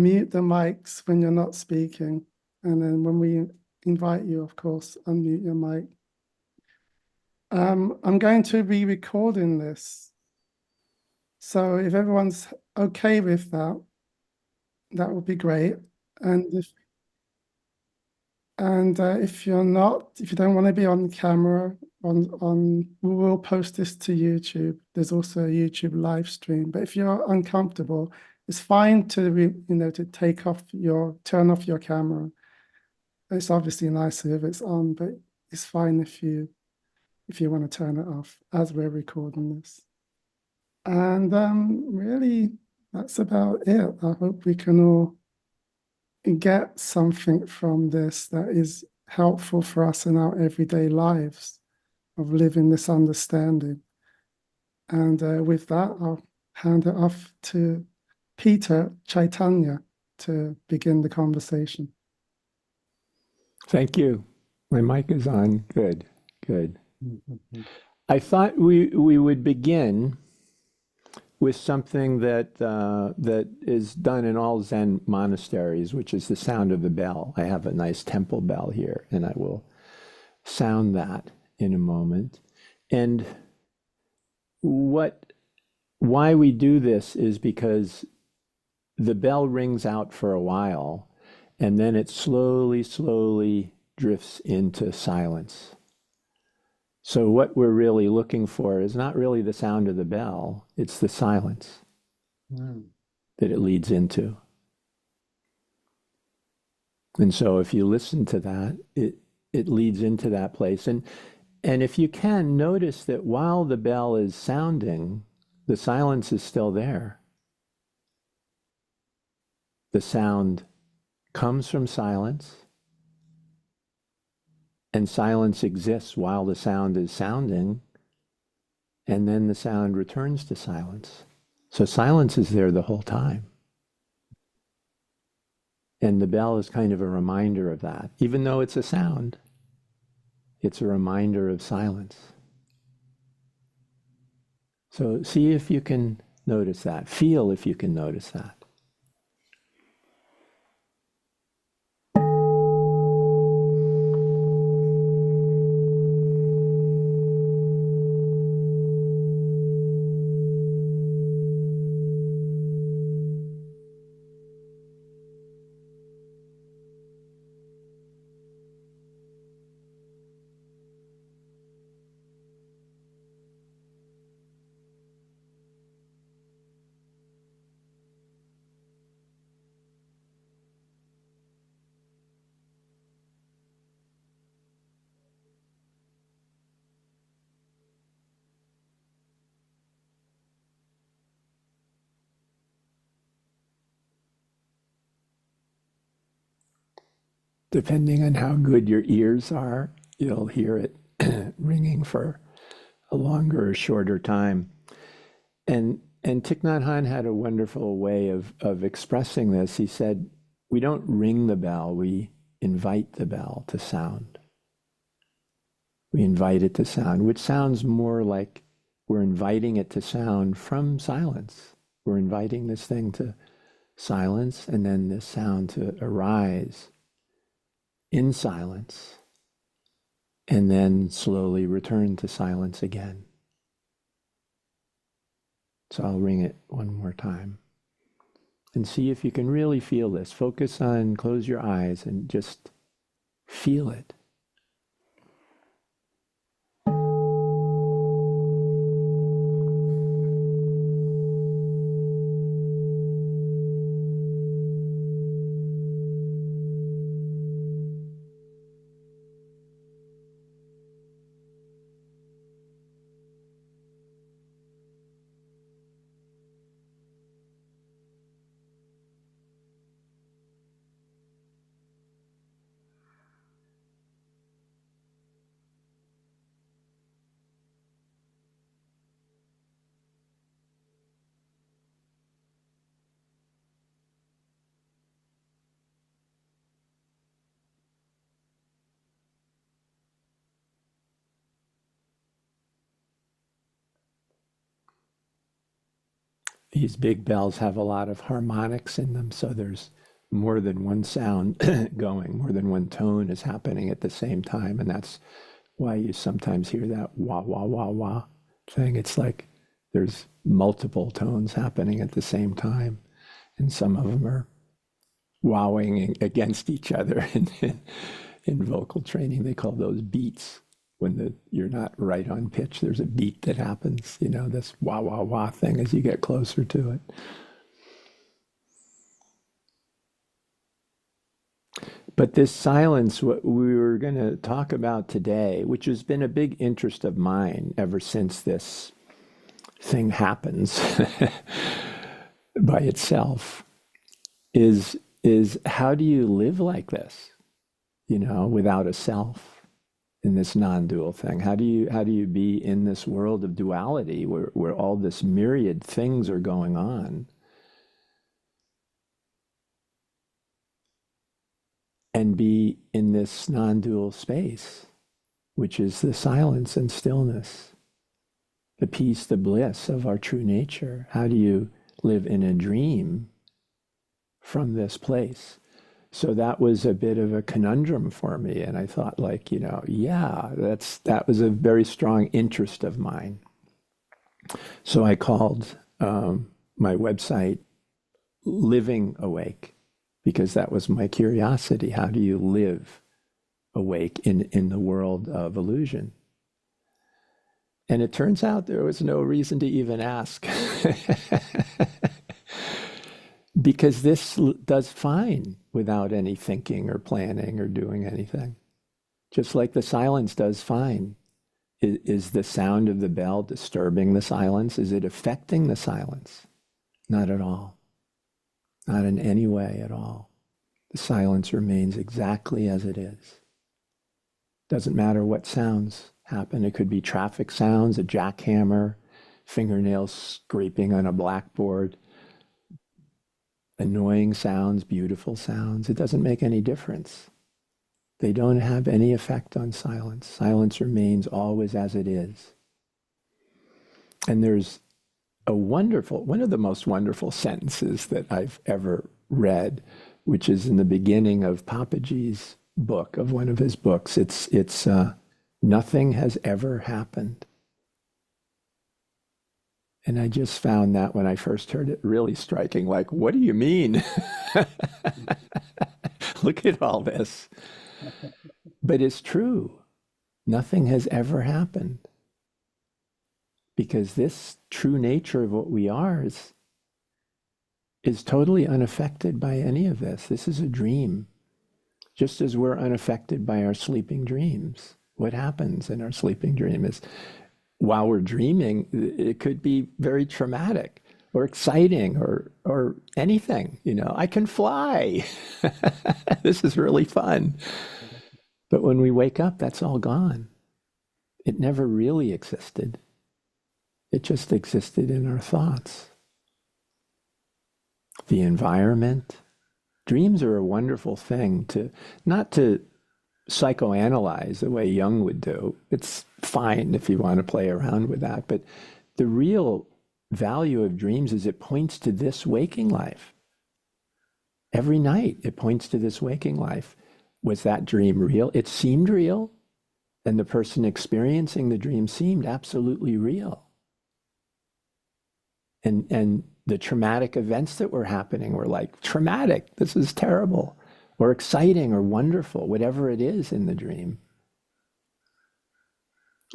mute the mics when you're not speaking. And then when we invite you, of course, unmute your mic. I'm going to be recording this. So if everyone's okay with that, that would be great. And if you're not, if you don't want to be on camera, we will post this to YouTube. There's also a YouTube live stream. But if you're uncomfortable, it's fine to to turn off your camera. It's obviously nicer if it's on, but it's fine if you want to turn it off as we're recording this. And really, that's about it. I hope we can all get something from this that is helpful for us in our everyday lives of living this understanding. And with that, I'll hand it off to Peter Chaitanya to begin the conversation. Thank you. My mic is on. Good, good. I thought we would begin with something that is done in all Zen monasteries, which is the sound of the bell. I have a nice temple bell here, and I will sound that in a moment. And why we do this is because the bell rings out for a while, and then it slowly, slowly drifts into silence. So what we're really looking for is not really the sound of the bell, it's the silence that it leads into. And so if you listen to that, it leads into that place. And if you can, notice that while the bell is sounding, the silence is still there. The sound comes from silence, and silence exists while the sound is sounding, and then the sound returns to silence. So silence is there the whole time. And the bell is kind of a reminder of that. Even though it's a sound, it's a reminder of silence. So see if you can notice that. Feel if you can notice that. Depending on how good your ears are, you'll hear it ringing for a longer or shorter time. And Thich Nhat Hanh had a wonderful way of expressing this. He said, we don't ring the bell, we invite the bell to sound. We invite it to sound, which sounds more like we're inviting it to sound from silence. We're inviting this thing to silence, and then this sound to arise in silence, and then slowly return to silence again. So I'll ring it one more time. And see if you can really feel this. Focus on, close your eyes and just feel it. these big bells have a lot of harmonics in them, so there's more than one sound going, more than one tone is happening at the same time, and that's why you sometimes hear that wah wah wah wah thing. It's like there's multiple tones happening at the same time, and some of them are wowing against each other. In vocal training, they call those beats. When you're not right on pitch, there's a beat that happens, this wah wah wah thing as you get closer to it. But this silence, what we were going to talk about today, which has been a big interest of mine ever since this thing happens by itself, is how do you live like this, without a self in this non-dual thing? How do you be in this world of duality where all this myriad things are going on? And be in this non-dual space, which is the silence and stillness, the peace, the bliss of our true nature. How do you live in a dream from this place? So that was a bit of a conundrum for me. And I thought that was a very strong interest of mine. So I called my website Living Awake, because that was my curiosity. How do you live awake in the world of illusion? And it turns out there was no reason to even ask. Because this does fine without any thinking or planning or doing anything. Just like the silence does fine. Is the sound of the bell disturbing the silence? Is it affecting the silence? Not at all. Not in any way at all. The silence remains exactly as it is. Doesn't matter what sounds happen. It could be traffic sounds, a jackhammer, fingernails scraping on a blackboard, annoying sounds, beautiful sounds. It doesn't make any difference. They don't have any effect on silence. Silence remains always as it is. And there's one of the most wonderful sentences that I've ever read, which is in the beginning of Papaji's book, of one of his books. It's nothing has ever happened. And I just found that when I first heard it really striking, like, what do you mean? Look at all this. But it's true. Nothing has ever happened. Because this true nature of what we are is totally unaffected by any of this. This is a dream. Just as we're unaffected by our sleeping dreams. What happens in our sleeping dream is, while we're dreaming, it could be very traumatic or exciting or anything. I can fly. This is really fun. But when we wake up, that's all gone. It never really existed. It just existed in our thoughts. The environment. Dreams are a wonderful thing not to psychoanalyze the way Jung would do. It's fine if you want to play around with that. But the real value of dreams is it points to this waking life. Every night it points to this waking life. Was that dream real? It seemed real. And the person experiencing the dream seemed absolutely real. And the traumatic events that were happening were like, traumatic, this is terrible, or exciting or wonderful, whatever it is in the dream.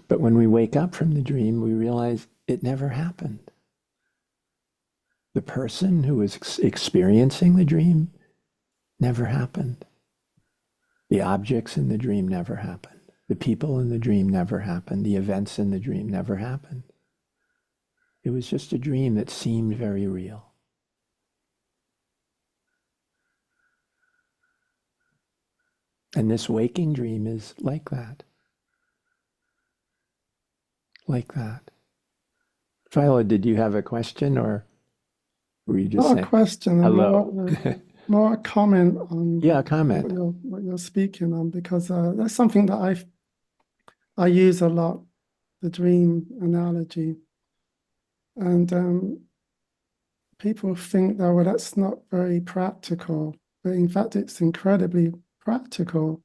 But when we wake up from the dream, we realize it never happened. The person who was experiencing the dream never happened. The objects in the dream never happened. The people in the dream never happened. The events in the dream never happened. It was just a dream that seemed very real. And this waking dream is like that. Like that. Philo, did you have a question, or were you just Not a saying question, hello? more a comment on Yeah, a comment. what you're speaking on, because that's something that I use a lot, the dream analogy. And people think that, well, that's not very practical, but in fact, it's incredibly practical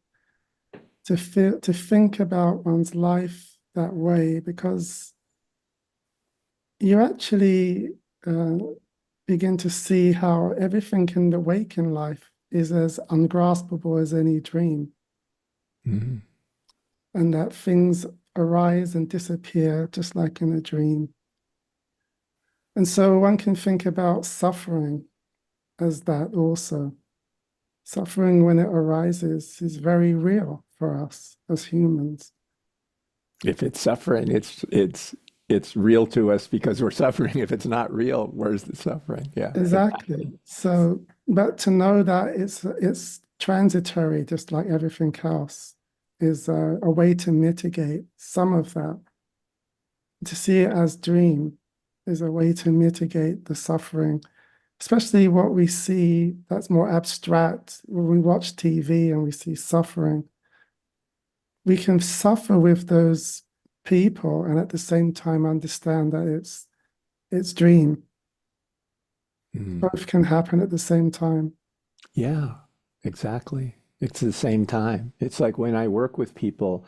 to think about one's life that way, because you actually begin to see how everything in the waking life is as ungraspable as any dream, Mhm. and that things arise and disappear just like in a dream. And so one can think about suffering as that also. Suffering, when it arises, is very real for us as humans. If it's suffering, it's real to us because we're suffering. If it's not real, where's the suffering? Yeah, Exactly. exactly. So, but to know that it's transitory, just like everything else, is a way to mitigate some of that. To see it as dream is a way to mitigate the suffering, especially what we see that's more abstract. When we watch TV and we see suffering, we can suffer with those people and at the same time understand that it's dream. Mhm. Both can happen at the same time. Yeah, exactly. It's the same time. It's like when I work with people,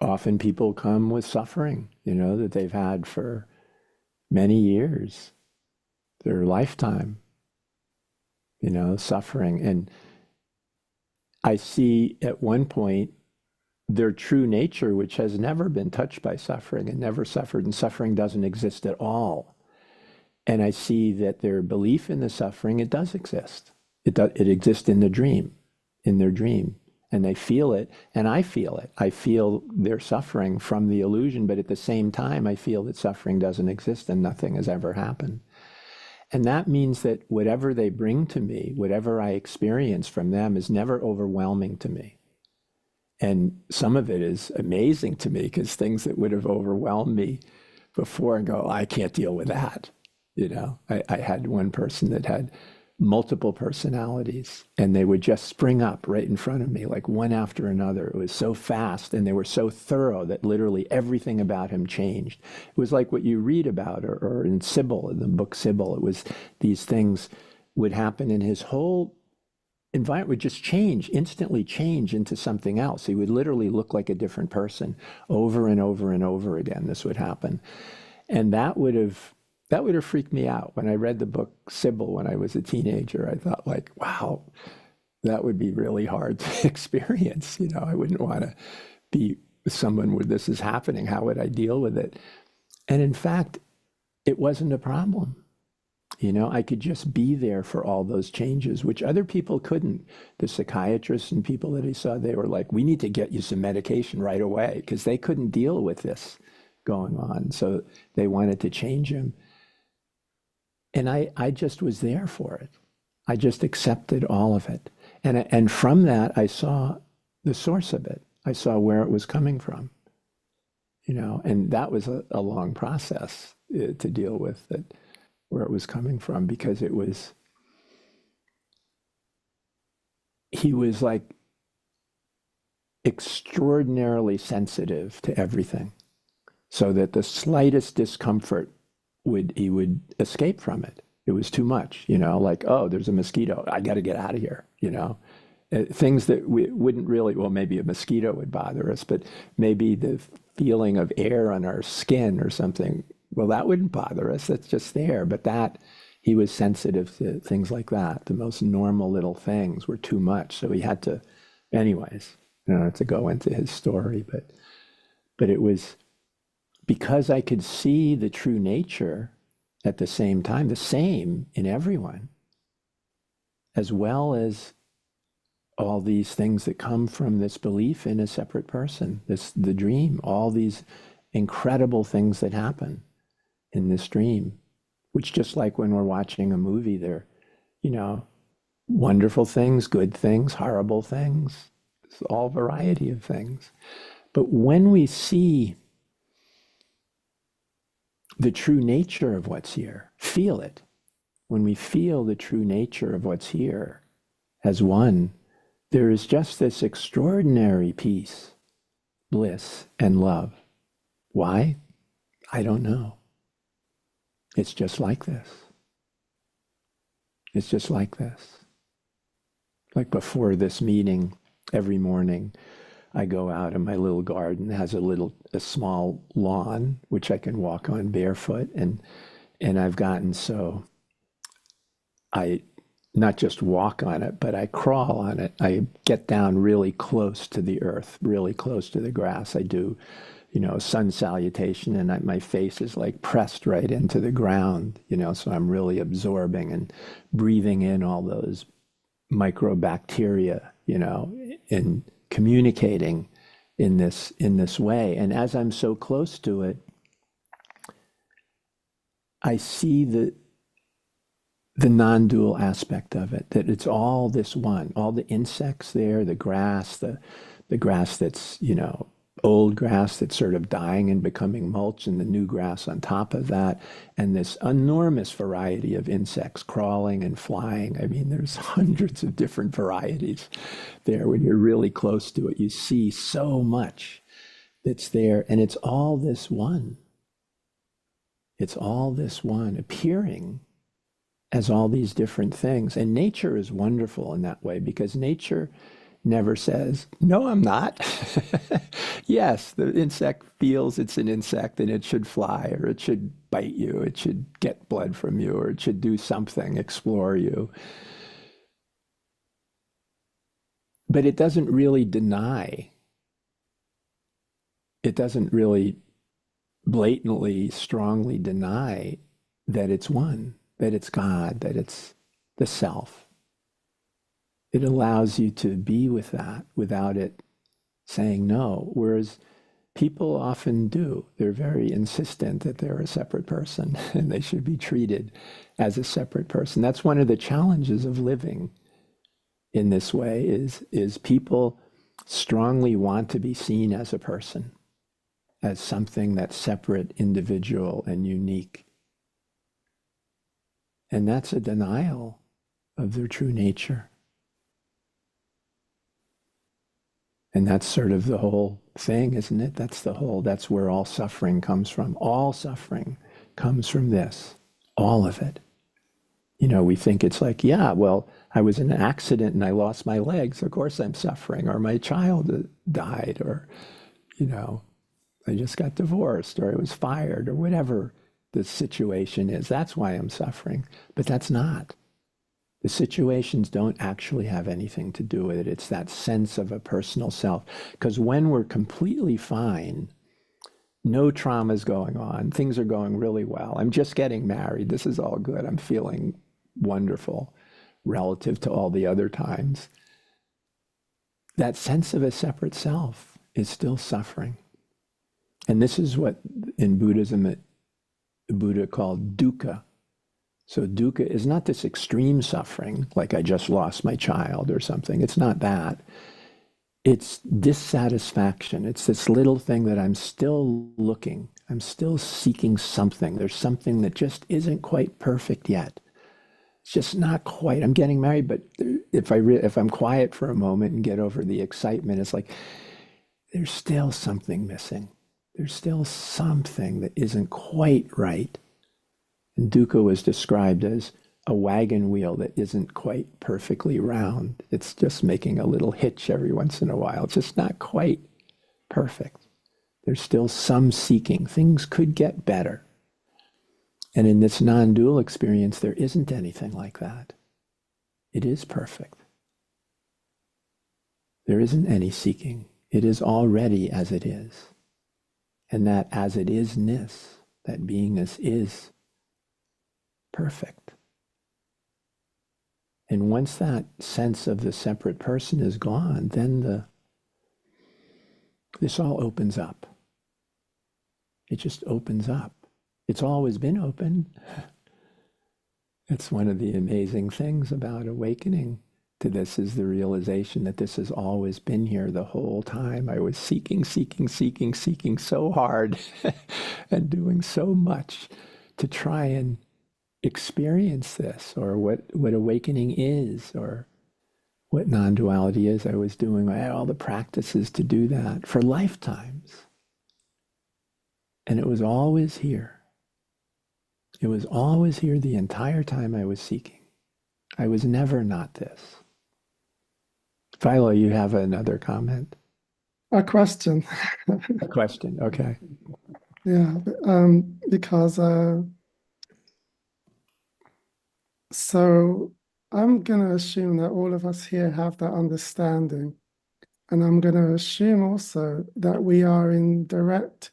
often people come with suffering, that they've had for many years, their lifetime, suffering. And I see at one point their true nature, which has never been touched by suffering and never suffered, and suffering doesn't exist at all. And I see that their belief in the suffering, it does exist. It exists in the dream, in their dream. And they feel it, and I feel it. I feel their suffering from the illusion, but at the same time, I feel that suffering doesn't exist and nothing has ever happened. And that means that whatever they bring to me, whatever I experience from them, is never overwhelming to me. And some of it is amazing to me because things that would have overwhelmed me before and go, I can't deal with that. I had one person that had multiple personalities and they would just spring up right in front of me, like one after another. It was so fast and they were so thorough that literally everything about him changed. It was like what you read about or in Sybil, in the book Sybil, it was these things would happen and his whole environment would just change, instantly change into something else. He would literally look like a different person over and over and over again. This would happen. And that would have freaked me out. When I read the book Sybil when I was a teenager, I thought like, wow, that would be really hard to experience. I wouldn't want to be with someone where this is happening. How would I deal with it? And in fact, it wasn't a problem. I could just be there for all those changes, which other people couldn't. The psychiatrists and people that I saw, they were like, we need to get you some medication right away because they couldn't deal with this going on. So they wanted to change him. And I just was there for it. I just accepted all of it. And from that, I saw the source of it. I saw where it was coming from, and that was a long process to deal with it, where it was coming from, because he was like extraordinarily sensitive to everything, so that the slightest discomfort he would escape from it. It was too much, like, oh, there's a mosquito. I got to get out of here, things that we wouldn't really, well, maybe a mosquito would bother us, but maybe the feeling of air on our skin or something, well, that wouldn't bother us. That's just there. But he was sensitive to things like that. The most normal little things were too much. So he had to, anyways, to go into his story. But it was because I could see the true nature at the same time, the same in everyone, as well as all these things that come from this belief in a separate person, the dream, all these incredible things that happen in this dream, which, just like when we're watching a movie, they're, you know, wonderful things, good things, horrible things, it's all variety of things. But when we see the true nature of what's here, feel it, when we feel the true nature of what's here as one, there is just this extraordinary peace, bliss, and love. Why? I don't know. It's just like this. It's just like this. Like before this meeting, every morning, I go out in my little garden. It has a small lawn, which I can walk on barefoot. And I've gotten so I not just walk on it, but I crawl on it. I get down really close to the earth, really close to the grass. I do, sun salutation, and my face is like pressed right into the ground, so I'm really absorbing and breathing in all those microbacteria, and communicating in this way. And as I'm so close to it, I see the non-dual aspect of it, that it's all this one, all the insects there, the grass, the grass that's, old grass that's sort of dying and becoming mulch, and the new grass on top of that, and this enormous variety of insects crawling and flying. I mean, there's hundreds of different varieties there. When you're really close to it, you see so much that's there, and it's all this one. It's all this one appearing as all these different things. And nature is wonderful in that way, because nature never says, no, I'm not. Yes, the insect feels it's an insect and it should fly, or it should bite you, it should get blood from you, or it should do something, explore you. But it doesn't really deny, it doesn't really blatantly, strongly deny that it's one, that it's God, that it's the self. It allows you to be with that without it saying no, whereas people often do. They're very insistent that they're a separate person and they should be treated as a separate person. That's one of the challenges of living in this way, is people strongly want to be seen as a person, as something that's separate, individual, and unique. And that's a denial of their true nature. And that's sort of the whole thing, isn't it? That's where all suffering comes from. All suffering comes from this, all of it. We think it's like, yeah, well, I was in an accident and I lost my legs. Of course I'm suffering. Or my child died. Or, I just got divorced, or I was fired, or whatever the situation is. That's why I'm suffering. But that's not. The situations don't actually have anything to do with it. It's that sense of a personal self. Because when we're completely fine, no trauma is going on, things are going really well, I'm just getting married, this is all good, I'm feeling wonderful relative to all the other times, that sense of a separate self is still suffering. And this is what in Buddhism the Buddha called dukkha. So dukkha is not this extreme suffering, like I just lost my child or something. It's not that. It's dissatisfaction. It's this little thing that I'm still looking. I'm still seeking something. There's something that just isn't quite perfect yet. It's just not quite. I'm getting married, but if I'm quiet for a moment and get over the excitement, it's like there's still something missing. There's still something that isn't quite right. And dukkha was described as a wagon wheel that isn't quite perfectly round. It's just making a little hitch every once in a while. It's just not quite perfect. There's still some seeking. Things could get better. And in this non-dual experience, there isn't anything like that. It is perfect. There isn't any seeking. It is already as it is. And that as it is-ness, that beingness is perfect. And once that sense of the separate person is gone, then this all opens up. It just opens up. It's always been open. It's one of the amazing things about awakening to this, is the realization that this has always been here the whole time. I was seeking so hard and doing so much to try and experience this, or what awakening is, or what non-duality is. I was doing, I had all the practices to do that for lifetimes. And it was always here. It was always here the entire time I was seeking. I was never not this. Philo, you have another comment? A question. A question. Okay. Yeah, because so I'm going to assume that all of us here have that understanding. And I'm going to assume also that we are in direct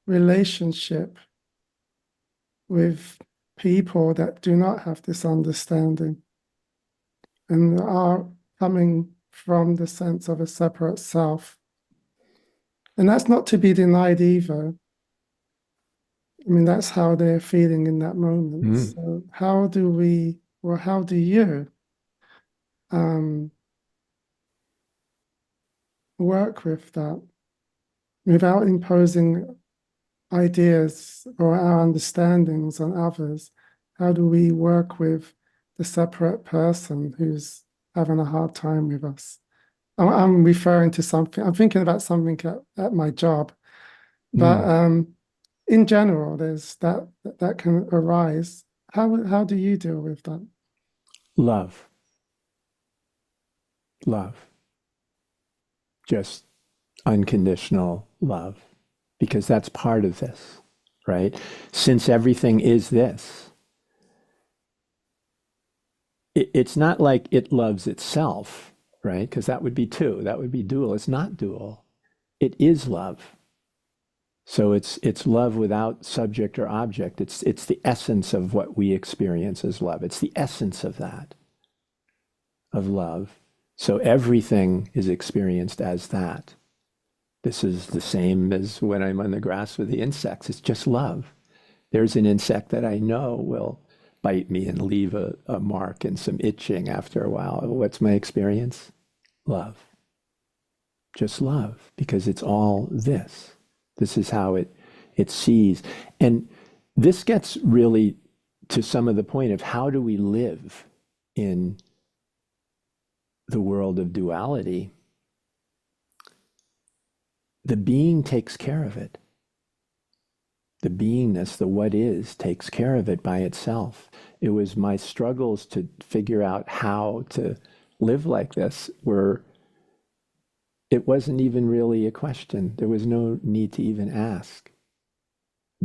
relationship with people that do not have this understanding and are coming from the sense of a separate self. And that's not to be denied either. I mean, that's how they're feeling in that moment. Mm. So how do we, or how do you work with that without imposing ideas or our understandings on others? How do we work with the separate person who's having a hard time with us? I'm referring to something, I'm thinking about something at my job, but Mm. in general, there's that can arise. How do you deal with that? Love. Love. Just unconditional love. Because that's part of this, right? Since everything is this, it's not like it loves itself, right? Because that would be two. That would be dual. It's not dual. It is love. So it's love without subject or object. It's the essence of what we experience as love. It's the essence of that, of love. So everything is experienced as that. This is the same as when I'm on the grass with the insects. It's just love. There's an insect that I know will bite me and leave a mark and some itching after a while. What's my experience? Love. Just love, because it's all this. This is how it sees. And this gets really to some of the point of how do we live in the world of duality. The being takes care of it. The beingness, the what is, takes care of it by itself. It was my struggles to figure out how to live like this where it wasn't even really a question. There was no need to even ask.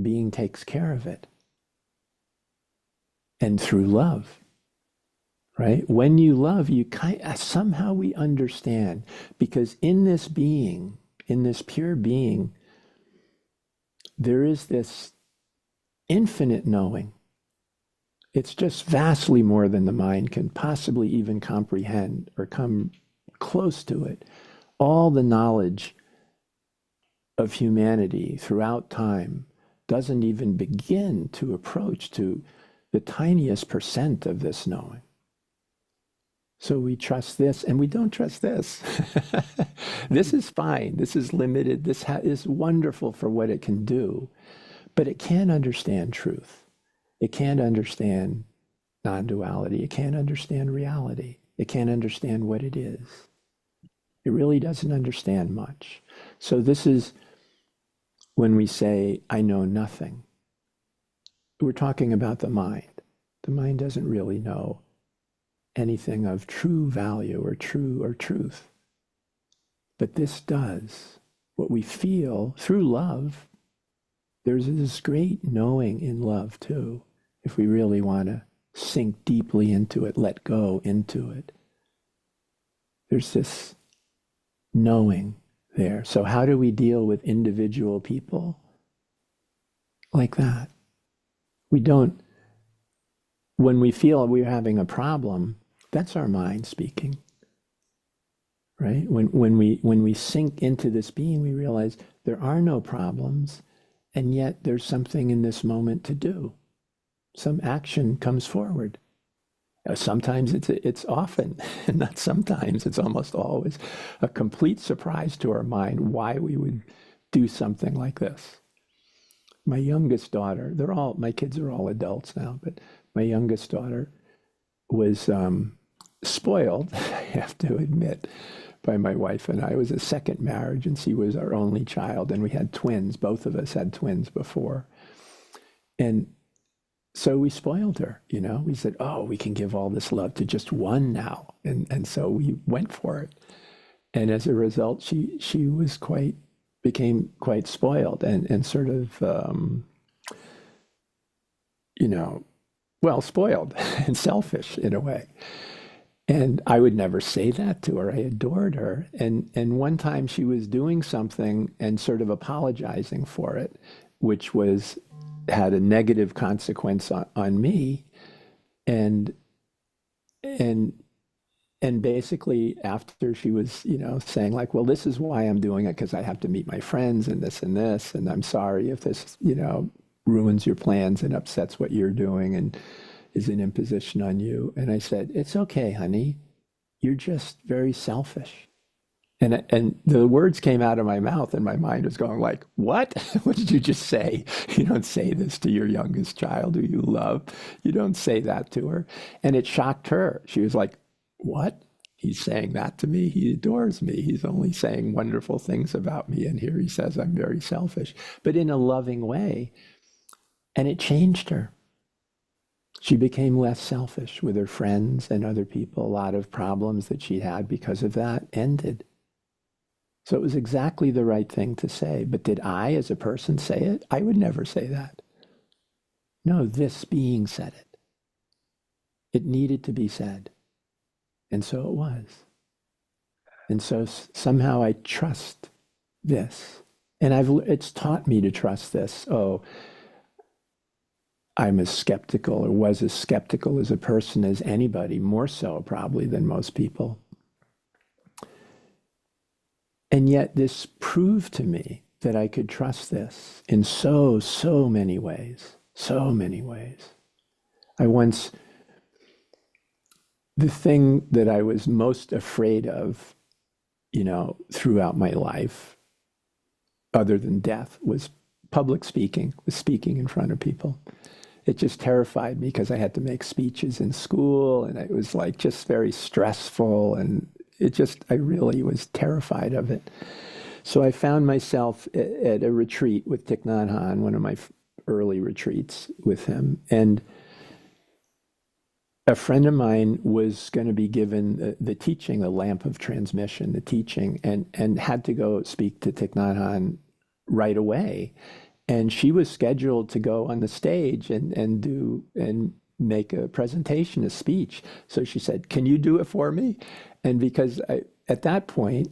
Being takes care of it. And through love, right? When you love, you somehow we understand, because in this being, in this pure being, there is this infinite knowing. It's just vastly more than the mind can possibly even comprehend or come close to it. All the knowledge of humanity throughout time doesn't even begin to approach to the tiniest percent of this knowing. So we trust this and we don't trust this. This is fine. This is limited. This is wonderful for what it can do, but it can't understand truth. It can't understand non-duality. It can't understand reality. It can't understand what it is. It really doesn't understand much. So this is when we say, I know nothing. We're talking about the mind. The mind doesn't really know anything of true value or truth. But this does. What we feel through love, there's this great knowing in love too, if we really want to sink deeply into it, let go into it. There's this knowing there. So how do we deal with individual people like that? We don't, when we feel we're having a problem, that's our mind speaking, right? When we sink into this being, we realize there are no problems, and yet there's something in this moment to do. Some action comes forward. Sometimes it's often, and not sometimes, it's almost always a complete surprise to our mind why we would do something like this. My youngest daughter, my kids are all adults now, but my youngest daughter was spoiled, I have to admit, by my wife and I. It was a second marriage, and she was our only child, and we had twins. Both of us had twins before. And so we spoiled her, you know. We said, oh, we can give all this love to just one now. And so we went for it. And as a result, she was became quite spoiled and sort of, you know, well, spoiled and selfish in a way. And I would never say that to her. I adored her. And one time she was doing something and sort of apologizing for it, which was had a negative consequence on me. And and and basically after she was, you know, saying like, well, this is why I'm doing it because I have to meet my friends and this, and I'm sorry if this, you know, ruins your plans and upsets what you're doing and is an imposition on you. And I said, it's okay, honey. You're just very selfish. And the words came out of my mouth and my mind was going like, what? What did you just say? You don't say this to your youngest child who you love. You don't say that to her. And it shocked her. She was like, what? He's saying that to me. He adores me. He's only saying wonderful things about me. And here he says I'm very selfish, but in a loving way. And it changed her. She became less selfish with her friends and other people. A lot of problems that she had because of that ended. So it was exactly the right thing to say. But did I, as a person, say it? I would never say that. No, this being said it. It needed to be said. And so it was. And so somehow I trust this. And it's taught me to trust this. Oh, I'm as skeptical or was as skeptical as a person as anybody, more so probably than most people. And yet this proved to me that I could trust this in so many ways, so many ways. The thing that I was most afraid of, you know, throughout my life, other than death, was public speaking, was speaking in front of people. It just terrified me because I had to make speeches in school and it was like just very stressful and I really was terrified of it. So I found myself at a retreat with Thich Nhat Hanh, one of my early retreats with him. And a friend of mine was going to be given the teaching, the lamp of transmission, the teaching, and had to go speak to Thich Nhat Hanh right away. And she was scheduled to go on the stage and make a presentation, a speech. So she said, can you do it for me? And because at that point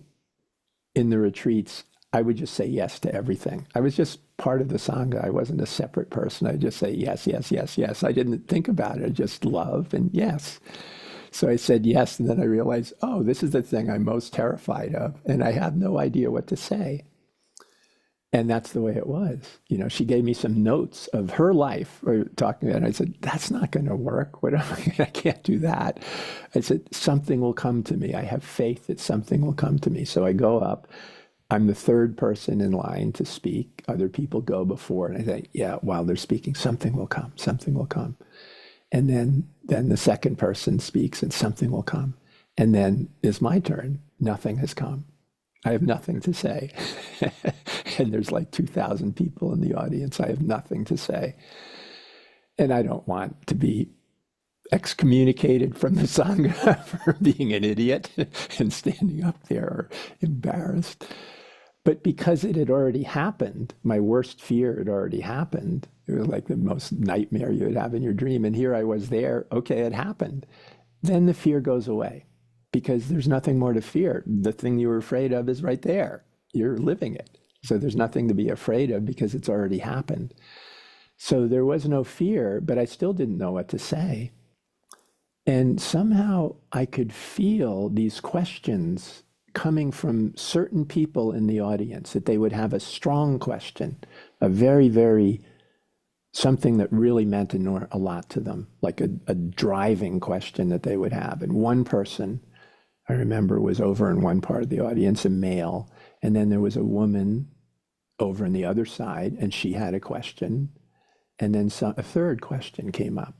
in the retreats, I would just say yes to everything. I was just part of the Sangha. I wasn't a separate person. I'd just say yes, yes, yes, yes. I didn't think about it. I just love and yes. So I said yes. And then I realized, oh, this is the thing I'm most terrified of. And I have no idea what to say. And that's the way it was. You know, she gave me some notes of her life or talking about it. And I said, that's not going to work. I can't do that. I said, something will come to me. I have faith that something will come to me. So I go up. I'm the third person in line to speak. Other people go before. And I think, yeah, while they're speaking, something will come. Something will come. And then the second person speaks and something will come. And then it's my turn. Nothing has come. I have nothing to say. And there's like 2,000 people in the audience. I have nothing to say. And I don't want to be excommunicated from the Sangha for being an idiot and standing up there or embarrassed. But because it had already happened, my worst fear had already happened. It was like the most nightmare you would have in your dream. And here I was there. Okay, it happened. Then the fear goes away because there's nothing more to fear. The thing you were afraid of is right there. You're living it. So there's nothing to be afraid of because it's already happened. So there was no fear, but I still didn't know what to say. And somehow I could feel these questions coming from certain people in the audience, that they would have a strong question, a very, something that really meant a lot to them, like a driving question that they would have. And one person, I remember, was over in one part of the audience, a male, and then there was a woman over on the other side, and she had a question, and then a third question came up.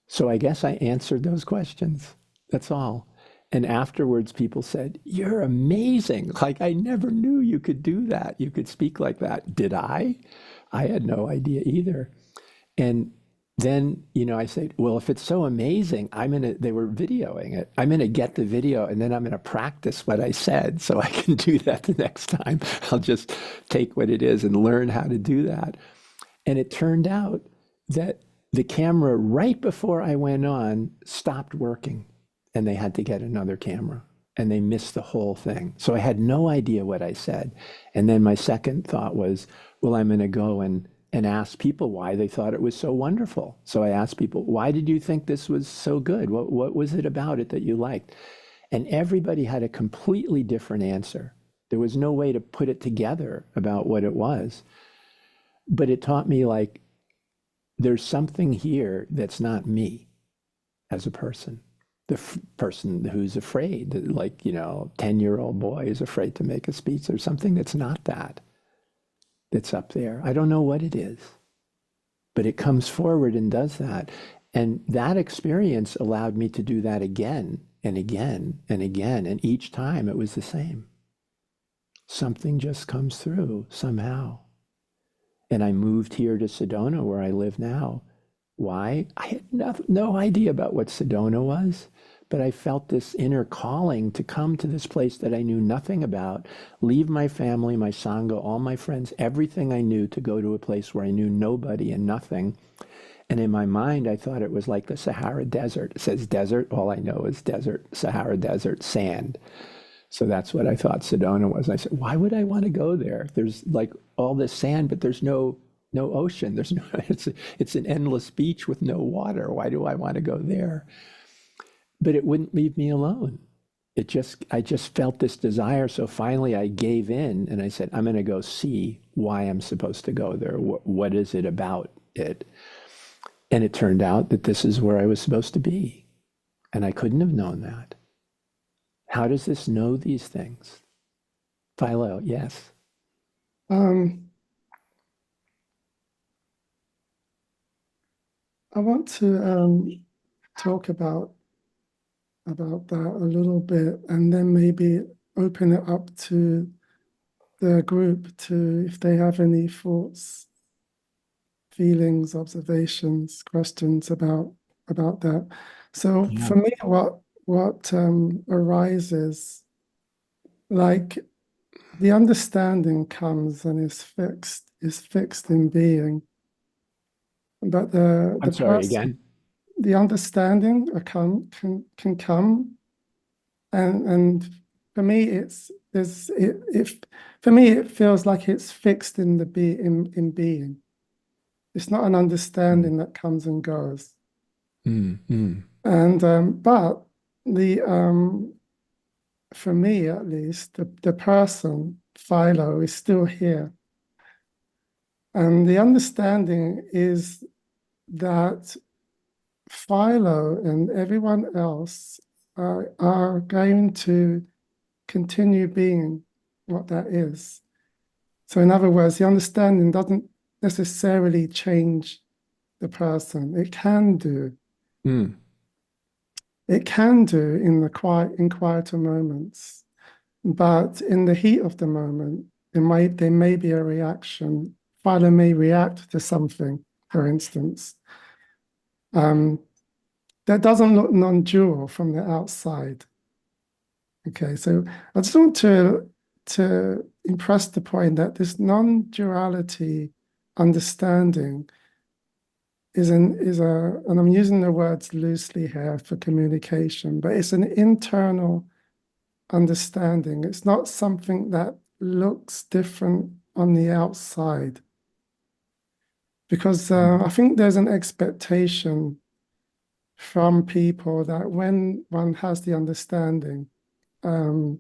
So I guess I answered those questions. That's all. And afterwards, people said, you're amazing. Like, I never knew you could do that. You could speak like that. Did I? I had no idea either. And then, I said, well, if it's so amazing, they were videoing it. I'm gonna get the video and then I'm gonna practice what I said so I can do that the next time. I'll just take what it is and learn how to do that. And it turned out that the camera right before I went on stopped working and they had to get another camera and they missed the whole thing. So I had no idea what I said. And then my second thought was, well, I'm going to go and ask people why they thought it was so wonderful. So I asked people, why did you think this was so good? What was it about it that you liked? And everybody had a completely different answer. There was no way to put it together about what it was. But it taught me like there's something here that's not me as a person. Person who's afraid, like, 10-year-old boy is afraid to make a speech. There's something that's not that's up there. I don't know what it is, but it comes forward and does that. And that experience allowed me to do that again and again and again. And each time it was the same. Something just comes through somehow. And I moved here to Sedona, where I live now. Why? I had no idea about what Sedona was, but I felt this inner calling to come to this place that I knew nothing about, leave my family, my Sangha, all my friends, everything I knew to go to a place where I knew nobody and nothing. And in my mind, I thought it was like the Sahara Desert. It says desert, all I know is desert, Sahara Desert, sand. So that's what I thought Sedona was. I said, why would I want to go there? There's like all this sand, but there's no ocean. There's no it's an endless beach with no water. Why do I want to go there? But it wouldn't leave me alone. I just felt this desire. So finally I gave in and I said, I'm going to go see why I'm supposed to go there. What is it about it? And it turned out that this is where I was supposed to be. And I couldn't have known that. How does this know these things? Philo, yes. Um, I want to talk about that a little bit, and then maybe open it up to the group to if they have any thoughts, feelings, observations, questions about that. So Yeah. for me, what arises, like the understanding comes and is fixed in being, but I'm the sorry person, again. the understanding can come, and for me it's there's it if for me it feels like it's fixed in the in being. It's not an Mm, understanding that comes and goes. mm, mm, And but the for me at least, the person, Philo, is still here. And the understanding is that Philo and everyone else are going to continue being what that is. So, in other words, the understanding doesn't necessarily change the person. It can do. mm, It can do in in quieter moments, but in the heat of the moment, there may be a reaction. Philo may react to something, for instance, um, that doesn't look non-dual from the outside. Okay, so I just want to impress the point that this non-duality understanding is a, and I'm using the words loosely here for communication, but it's an internal understanding. It's not something that looks different on the outside, because mm, I think there's an expectation from people that when one has the understanding, um,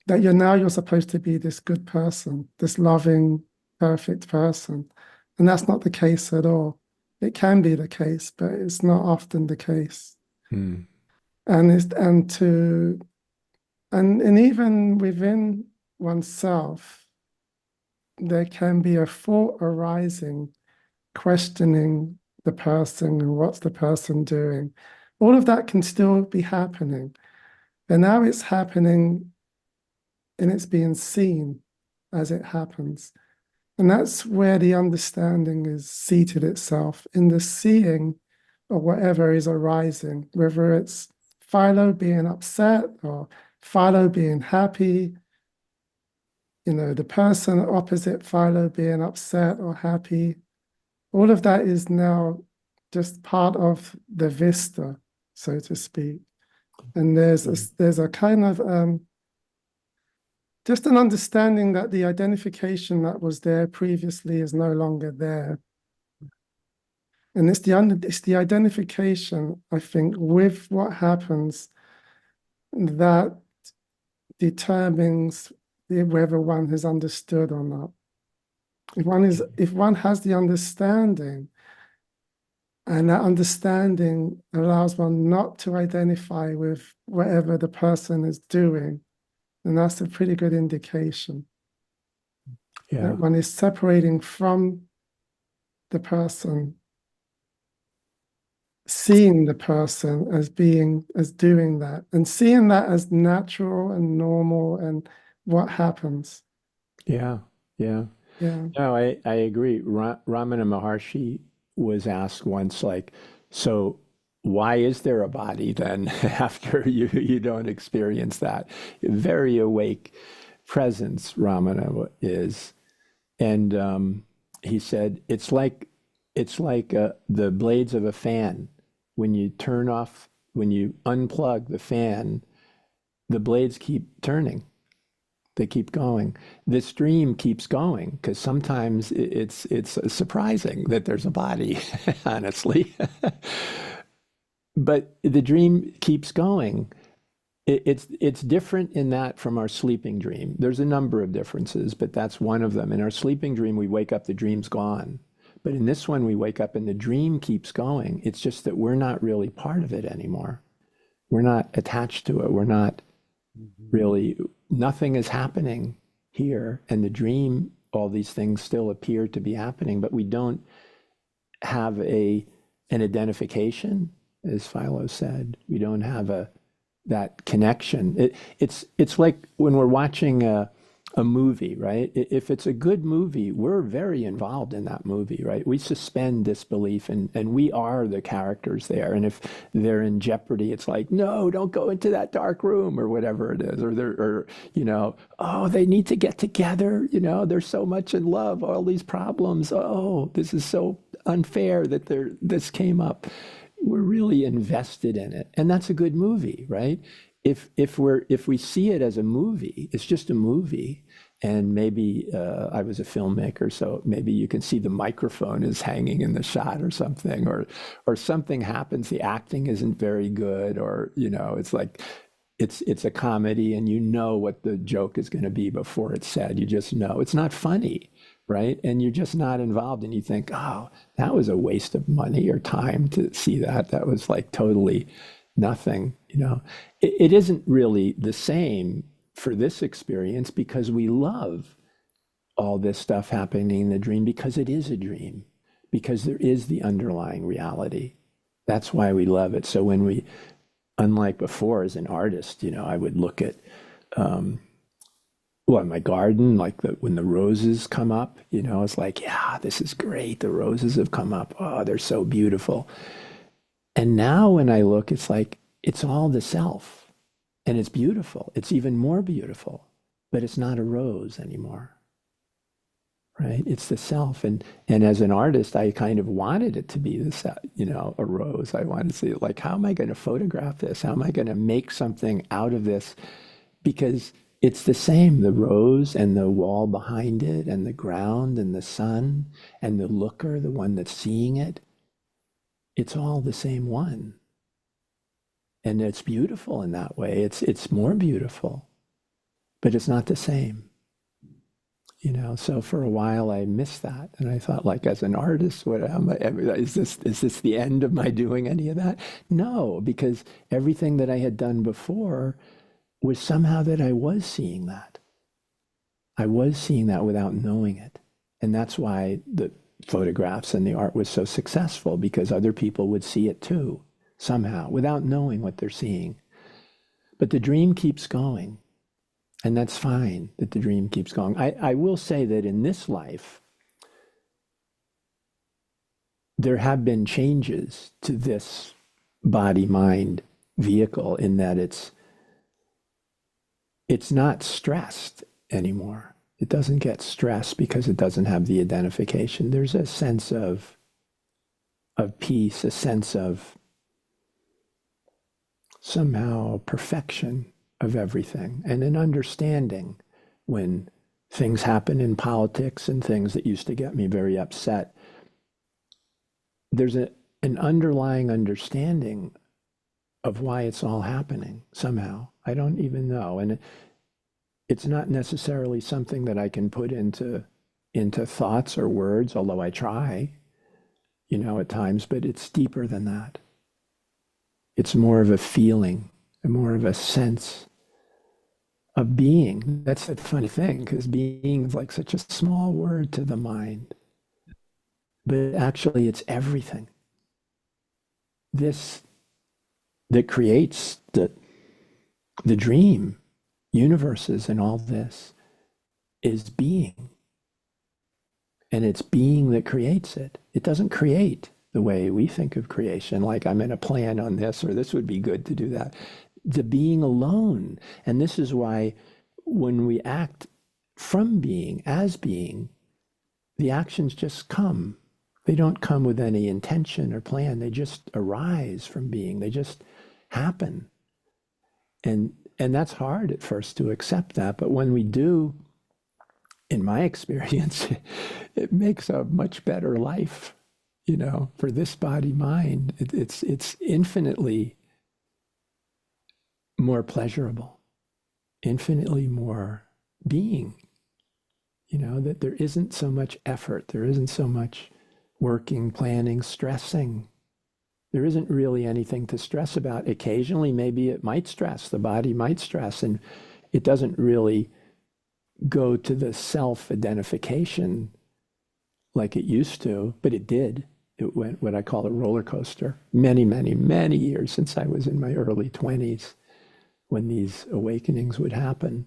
that you're supposed to be this good person, this loving, perfect person. And that's not the case at all. It can be the case, but it's not often the case. mm, And it's and to and even within oneself, there can be a thought arising, questioning the person and what's the person doing. All of that can still be happening. And now it's happening and it's being seen as it happens. And that's where the understanding is seated itself in the seeing of whatever is arising, whether it's Philo being upset or Philo being happy, the person opposite Philo being upset or happy. All of that is now just part of the vista, so to speak. And there's a kind of just an understanding that the identification that was there previously is no longer there. And it's the identification, I think, with what happens that determines whether one has understood or not. If one has the understanding, and that understanding allows one not to identify with whatever the person is doing, then that's a pretty good indication Yeah. that one is separating from the person, seeing the person as doing that, and seeing that as natural and normal and what happens. Yeah. Yeah. Yeah. No, I agree. Ramana Maharshi was asked once, like, so why is there a body then after you don't experience that? Very awake presence, Ramana is. And he said, it's like the blades of a fan. When you unplug the fan, the blades keep turning. They keep going. The stream keeps going because sometimes it's surprising that there's a body, honestly. But the dream keeps going. It's different in that from our sleeping dream. There's a number of differences, but that's one of them. In our sleeping dream, we wake up, the dream's gone. But in this one, we wake up and the dream keeps going. It's just that we're not really part of it anymore. We're not attached to it. We're not really, nothing is happening here. And the dream, all these things still appear to be happening, but we don't have an identification, as Philo said. We don't have that connection. It's like when we're watching a movie, right? If it's a good movie, we're very involved in that movie, right? We suspend disbelief and we are the characters there. And if they're in jeopardy, it's like, no, don't go into that dark room or whatever it is. Oh, they need to get together. They're so much in love, all these problems. Oh, this is so unfair that this came up. We're really invested in it. And that's a good movie, right? If we see it as a movie, it's just a movie. And maybe I was a filmmaker, so maybe you can see the microphone is hanging in the shot or something, or something happens, the acting isn't very good, or it's like it's a comedy and you know what the joke is going to be before it's said. You just know it's not funny, right? And you're just not involved, and you think, oh, that was a waste of money or time to see that. That was like totally nothing. It isn't really the same for this experience because we love all this stuff happening in the dream because it is a dream, because there is the underlying reality. That's why we love it. So unlike before as an artist, I would look at, my garden, like when the roses come up, it's like, yeah, this is great. The roses have come up. Oh, they're so beautiful. And now when I look, it's like, it's all the self and it's beautiful. It's even more beautiful, but it's not a rose anymore, right? It's the self. And as an artist, I kind of wanted it to be this, a rose. I wanted to see like, how am I going to photograph this? How am I going to make something out of this? Because it's the same, the rose and the wall behind it and the ground and the sun and the looker, the one that's seeing it. It's all the same one. And it's beautiful in that way. It's more beautiful, but it's not the same. So for a while I missed that. And I thought, like, as an artist, is this the end of my doing any of that? No, because everything that I had done before was somehow that I was seeing that. I was seeing that without knowing it. And that's why the photographs and the art was so successful, because other people would see it too, somehow, without knowing what they're seeing. But the dream keeps going. And that's fine that the dream keeps going. I will say that in this life, there have been changes to this body mind vehicle in that it's not stressed anymore. It doesn't get stressed because it doesn't have the identification. There's a sense of peace, a sense of somehow perfection of everything, and an understanding when things happen in politics and things that used to get me very upset. There's an underlying understanding of why it's all happening somehow. I don't even know. And it's not necessarily something that I can put into thoughts or words, although I try, at times, but it's deeper than that. It's more of a feeling, more of a sense of being. That's the funny thing, because being is like such a small word to the mind, but actually it's everything. This that creates the dream, universes and all this is being. And it's being that creates it. It doesn't create the way we think of creation, like I'm going to plan on this or this would be good to do that. The being alone. And this is why when we act from being, as being, the actions just come. They don't come with any intention or plan. They just arise from being. They just happen. And that's hard at first to accept that. But when we do, in my experience, it makes a much better life, for this body mind. It's infinitely more pleasurable, infinitely more being, that there isn't so much effort, there isn't so much working, planning, stressing. There isn't really anything to stress about. Occasionally, maybe it might stress, the body might stress, and it doesn't really go to the self-identification like it used to, but it did. It went what I call a roller coaster. Many, many, many years since I was in my early 20s when these awakenings would happen.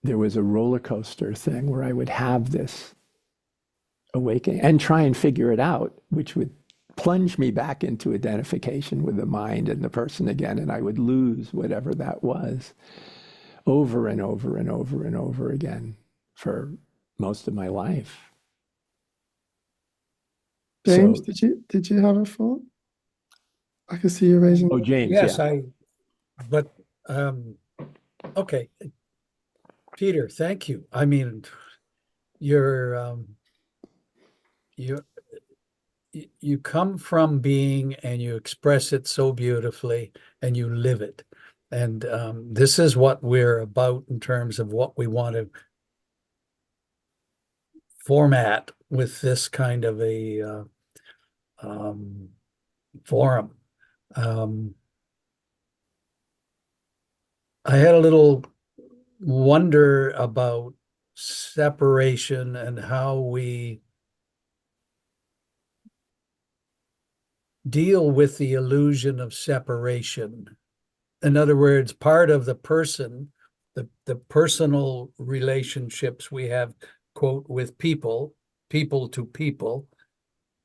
There was a roller coaster thing where I would have this awakening and try and figure it out, which would plunge me back into identification with the mind and the person again, and I would lose whatever that was over and over and over and over again for most of my life. James, So, did you have a thought? I can see you raising. oh, James, Yes, yeah. but okay, Peter, thank you. I mean, you're you you come from being and you express it so beautifully and you live it. And this is what we're about in terms of what we want to format with this kind of a forum. I had a little wonder about separation and how we deal with the illusion of separation. In other words, part of the person, the personal relationships we have, quote, with people, people to people,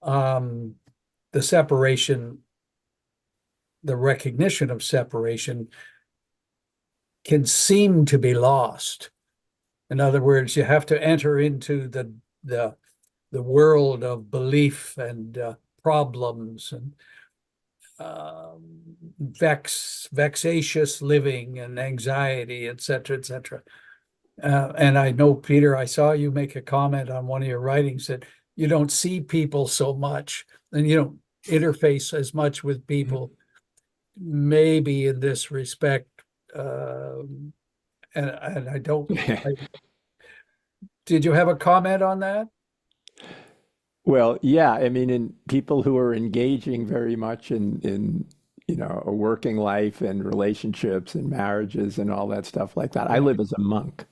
the separation, the recognition of separation can seem to be lost. In other words, you have to enter into the world of belief and problems and vexatious living and anxiety, et cetera, et cetera. And I know, Peter, I saw you make a comment on one of your writings that you don't see people so much and you don't interface as much with people, maybe in this respect. And I don't, did you have a comment on that? Well, yeah, I mean, in people who are engaging very much in a working life and relationships and marriages and all that stuff like that. I Yeah. live as a monk,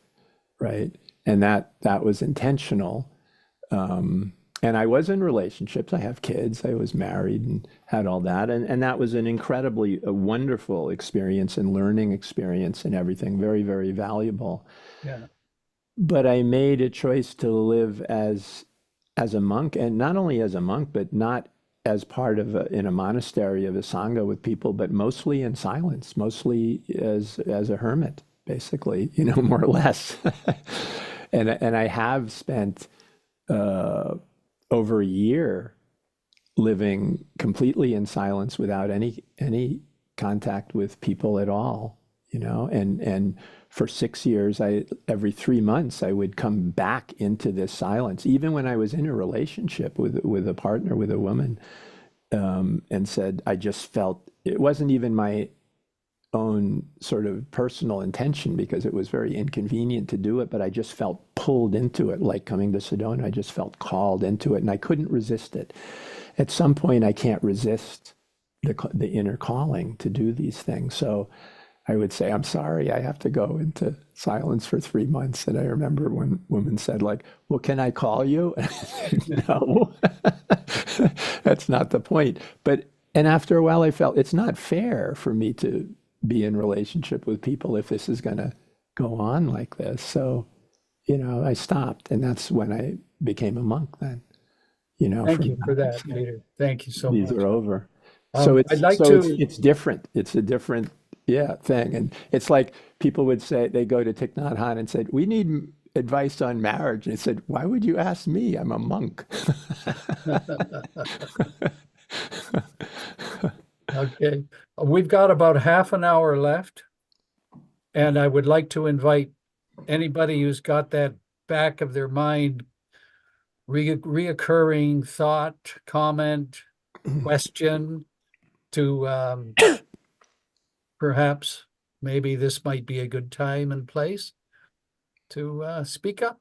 right? And that was intentional. And I was in relationships. I have kids. I was married and had all that. And that was an incredibly a wonderful experience and learning experience and everything. Very, very valuable. Yeah. But I made a choice to live as as a monk, and not only as a monk, but not as part of in a monastery of a sangha with people, but mostly in silence, mostly as a hermit, basically, more or less. And I have spent over a year living completely in silence without any contact with people at all, and for 6 years, every 3 months I would come back into this silence, even when I was in a relationship with a partner, with a woman, and said I just felt it wasn't even my own sort of personal intention because it was very inconvenient to do it, but I just felt pulled into it, like coming to Sedona. I just felt called into it, and I couldn't resist it. At some point, I can't resist the inner calling to do these things. So I would say, I'm sorry, I have to go into silence for 3 months. And I remember one woman said, like, well, can I call you? And I said, no, that's not the point. And after a while, I felt it's not fair for me to be in relationship with people if this is going to go on like this. So, I stopped. And that's when I became a monk then, Thank from you for that, that. Peter. Thank you so These much. are over. So I'd like it's to, it's different. It's a different, yeah, thing. And it's like people would say they go to Thich Nhat Hanh and said, "We need advice on marriage." And he said, "Why would you ask me? I'm a monk." okay, we've got about half an hour left, and I would like to invite anybody who's got that back of their mind reoccurring thought, comment, question to perhaps maybe this might be a good time and place to speak up.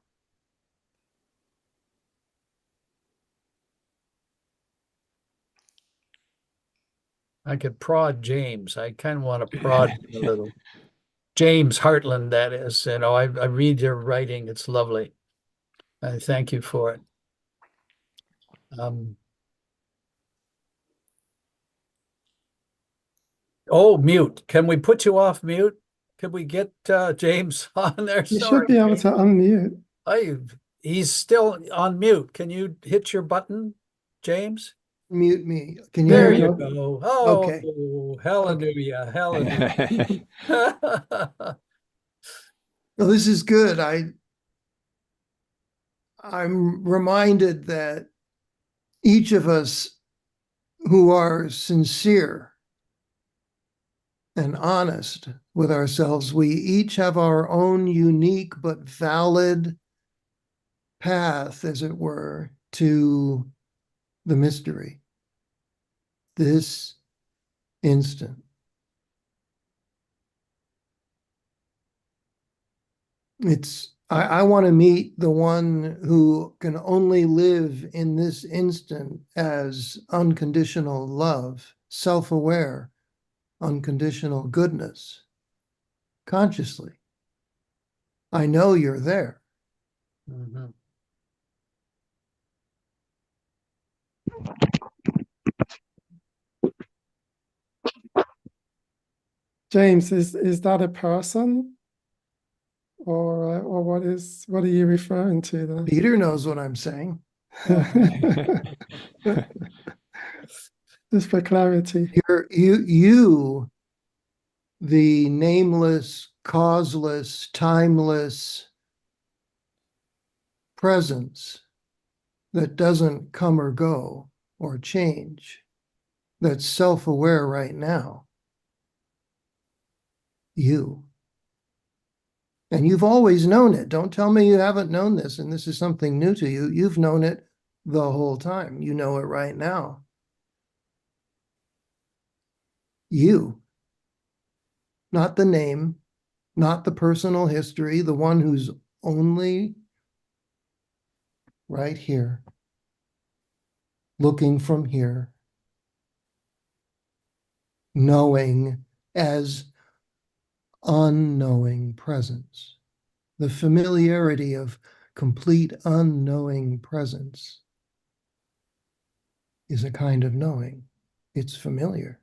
I could prod James. I kind of want to prod him a little. James Hartland, that is. I read your writing. It's lovely. I thank you for it. Oh, mute. Can we put you off mute? Can we get James on there? You Sorry, should be able James. to unmute. He's still on mute. Can you hit your button, James? Mute me. Can you There hear There me? you you go. go. Oh, Okay. hallelujah, hallelujah. Well, this is good. I'm reminded that each of us who are sincere and honest with ourselves, we each have our own unique but valid path, as it were, to the mystery. This instant. I want to meet the one who can only live in this instant as unconditional love, self-aware, unconditional goodness, consciously. I know you're there. Mhm. James, is that a person or what are you referring to there? Peter knows what I'm saying. Just for clarity. You, the nameless, causeless, timeless presence that doesn't come or go or change, that's self-aware right now. You. And you've always known it. Don't tell me you haven't known this and this is something new to you. You've known it the whole time. You know it right now. You. Not the name, not the personal history, the one who's only right here, looking from here, knowing as unknowing presence. The familiarity of complete unknowing presence is a kind of knowing. It's familiar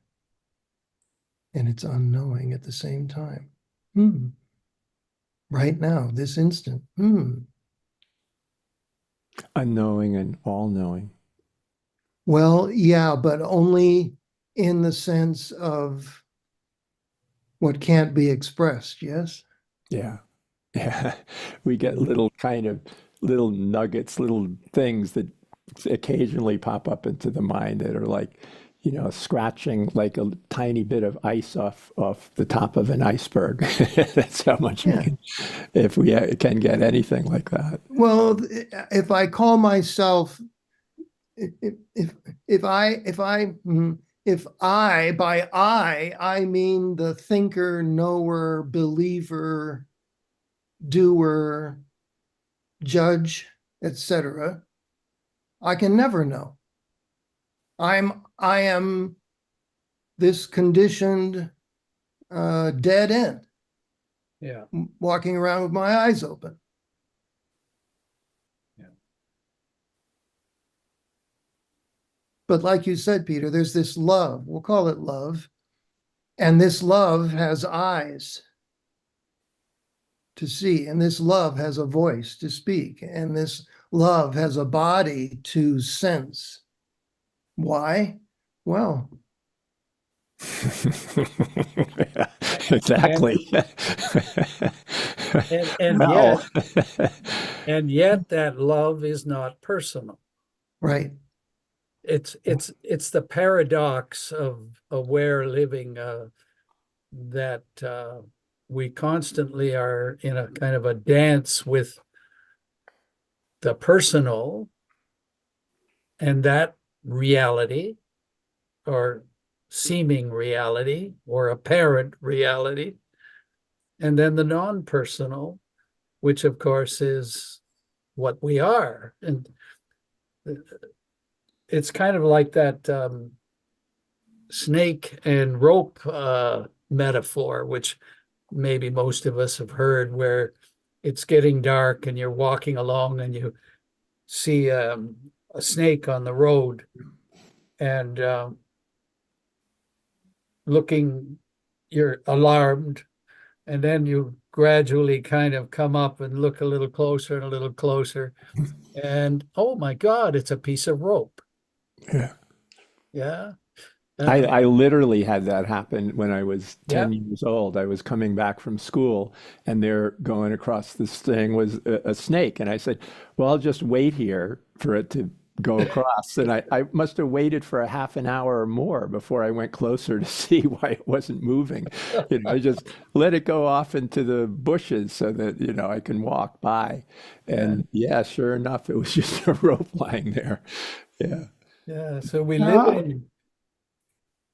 and it's unknowing at the same time. Right now, this instant. Unknowing and all-knowing. Well, yeah, but only in the sense of what can't be expressed, yes? Yeah. Yeah. We get little nuggets, little things that occasionally pop up into the mind that are like, scratching like a tiny bit of ice off the top of an iceberg. That's how much we Yeah. can, if we can get anything like that. Well, if I call myself, if if I by I mean the thinker, knower, believer, doer, judge, etc., I can never know. I am this conditioned dead end, Yeah. walking around with my eyes open. Yeah. But like you said, Peter, there's this love, we'll call it love, and this love has eyes to see, and this love has a voice to speak, and this love has a body to sense. Why? Well, Yeah, exactly. And Well, yet that love is not personal. right. It's the paradox of aware living, that we constantly are in a kind of a dance with the personal and that reality, or seeming reality, or apparent reality, and then the non-personal, which of course is what we are. And it's kind of like that snake and rope metaphor, which maybe most of us have heard, where it's getting dark and you're walking along and you see a snake on the road, and looking, you're alarmed, and then you gradually kind of come up and look a little closer and a little closer, and oh my God, it's a piece of rope. yeah. Yeah. I literally had that happen when I was Yeah. 10 years old. I was coming back from school and there going across this thing was a snake. And I said, well, I'll just wait here for it to go across. And I must have waited for a half an hour or more before I went closer to see why it wasn't moving. I just let it go off into the bushes so that, I can walk by. And yeah, sure enough, it was just a rope lying there. Yeah. Yeah. So we live Uh, in.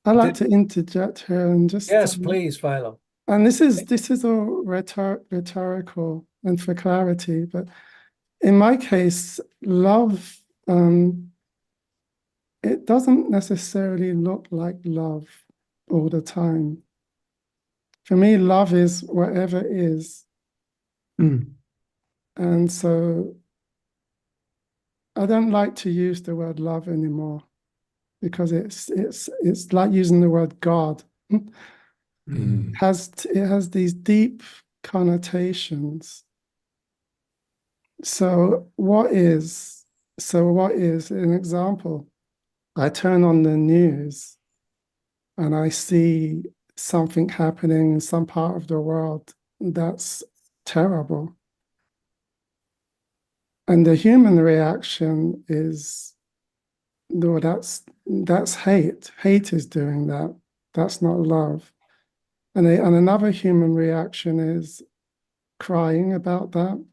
I like to interject here and just Yes, please, Philo. and this is all rhetorical and for clarity, but in my case, love it doesn't necessarily look like love all the time. For me, love is whatever is. Mm. And so I don't like to use the word love anymore because it's like using the word God. Mm. It has these deep connotations. So what is an example? I turn on the news and I see something happening in some part of the world that's terrible. And the human reaction is, no, that's hate. Hate is doing that. That's not love. And another human reaction is crying about that,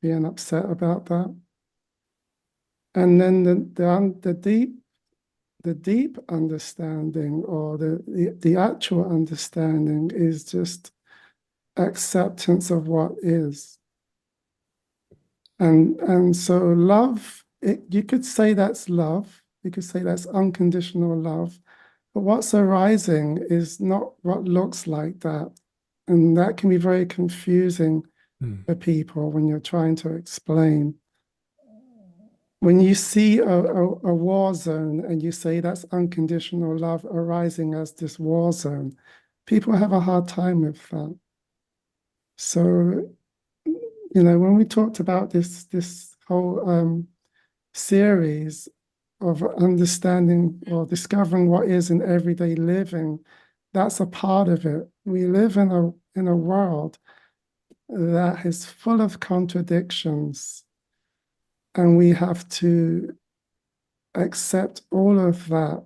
being upset about that. And then the deep understanding, or the actual understanding, is just acceptance of what is. And so love, you could say that's love, you could say that's unconditional love, but what's arising is not what looks like that. And that can be very confusing Mm. for people when you're trying to explain. When you see a war zone and you say that's unconditional love arising as this war zone, people have a hard time with that. So, when we talked about this whole series of understanding or discovering what is in everyday living, that's a part of it. We live in a world that is full of contradictions, and we have to accept all of that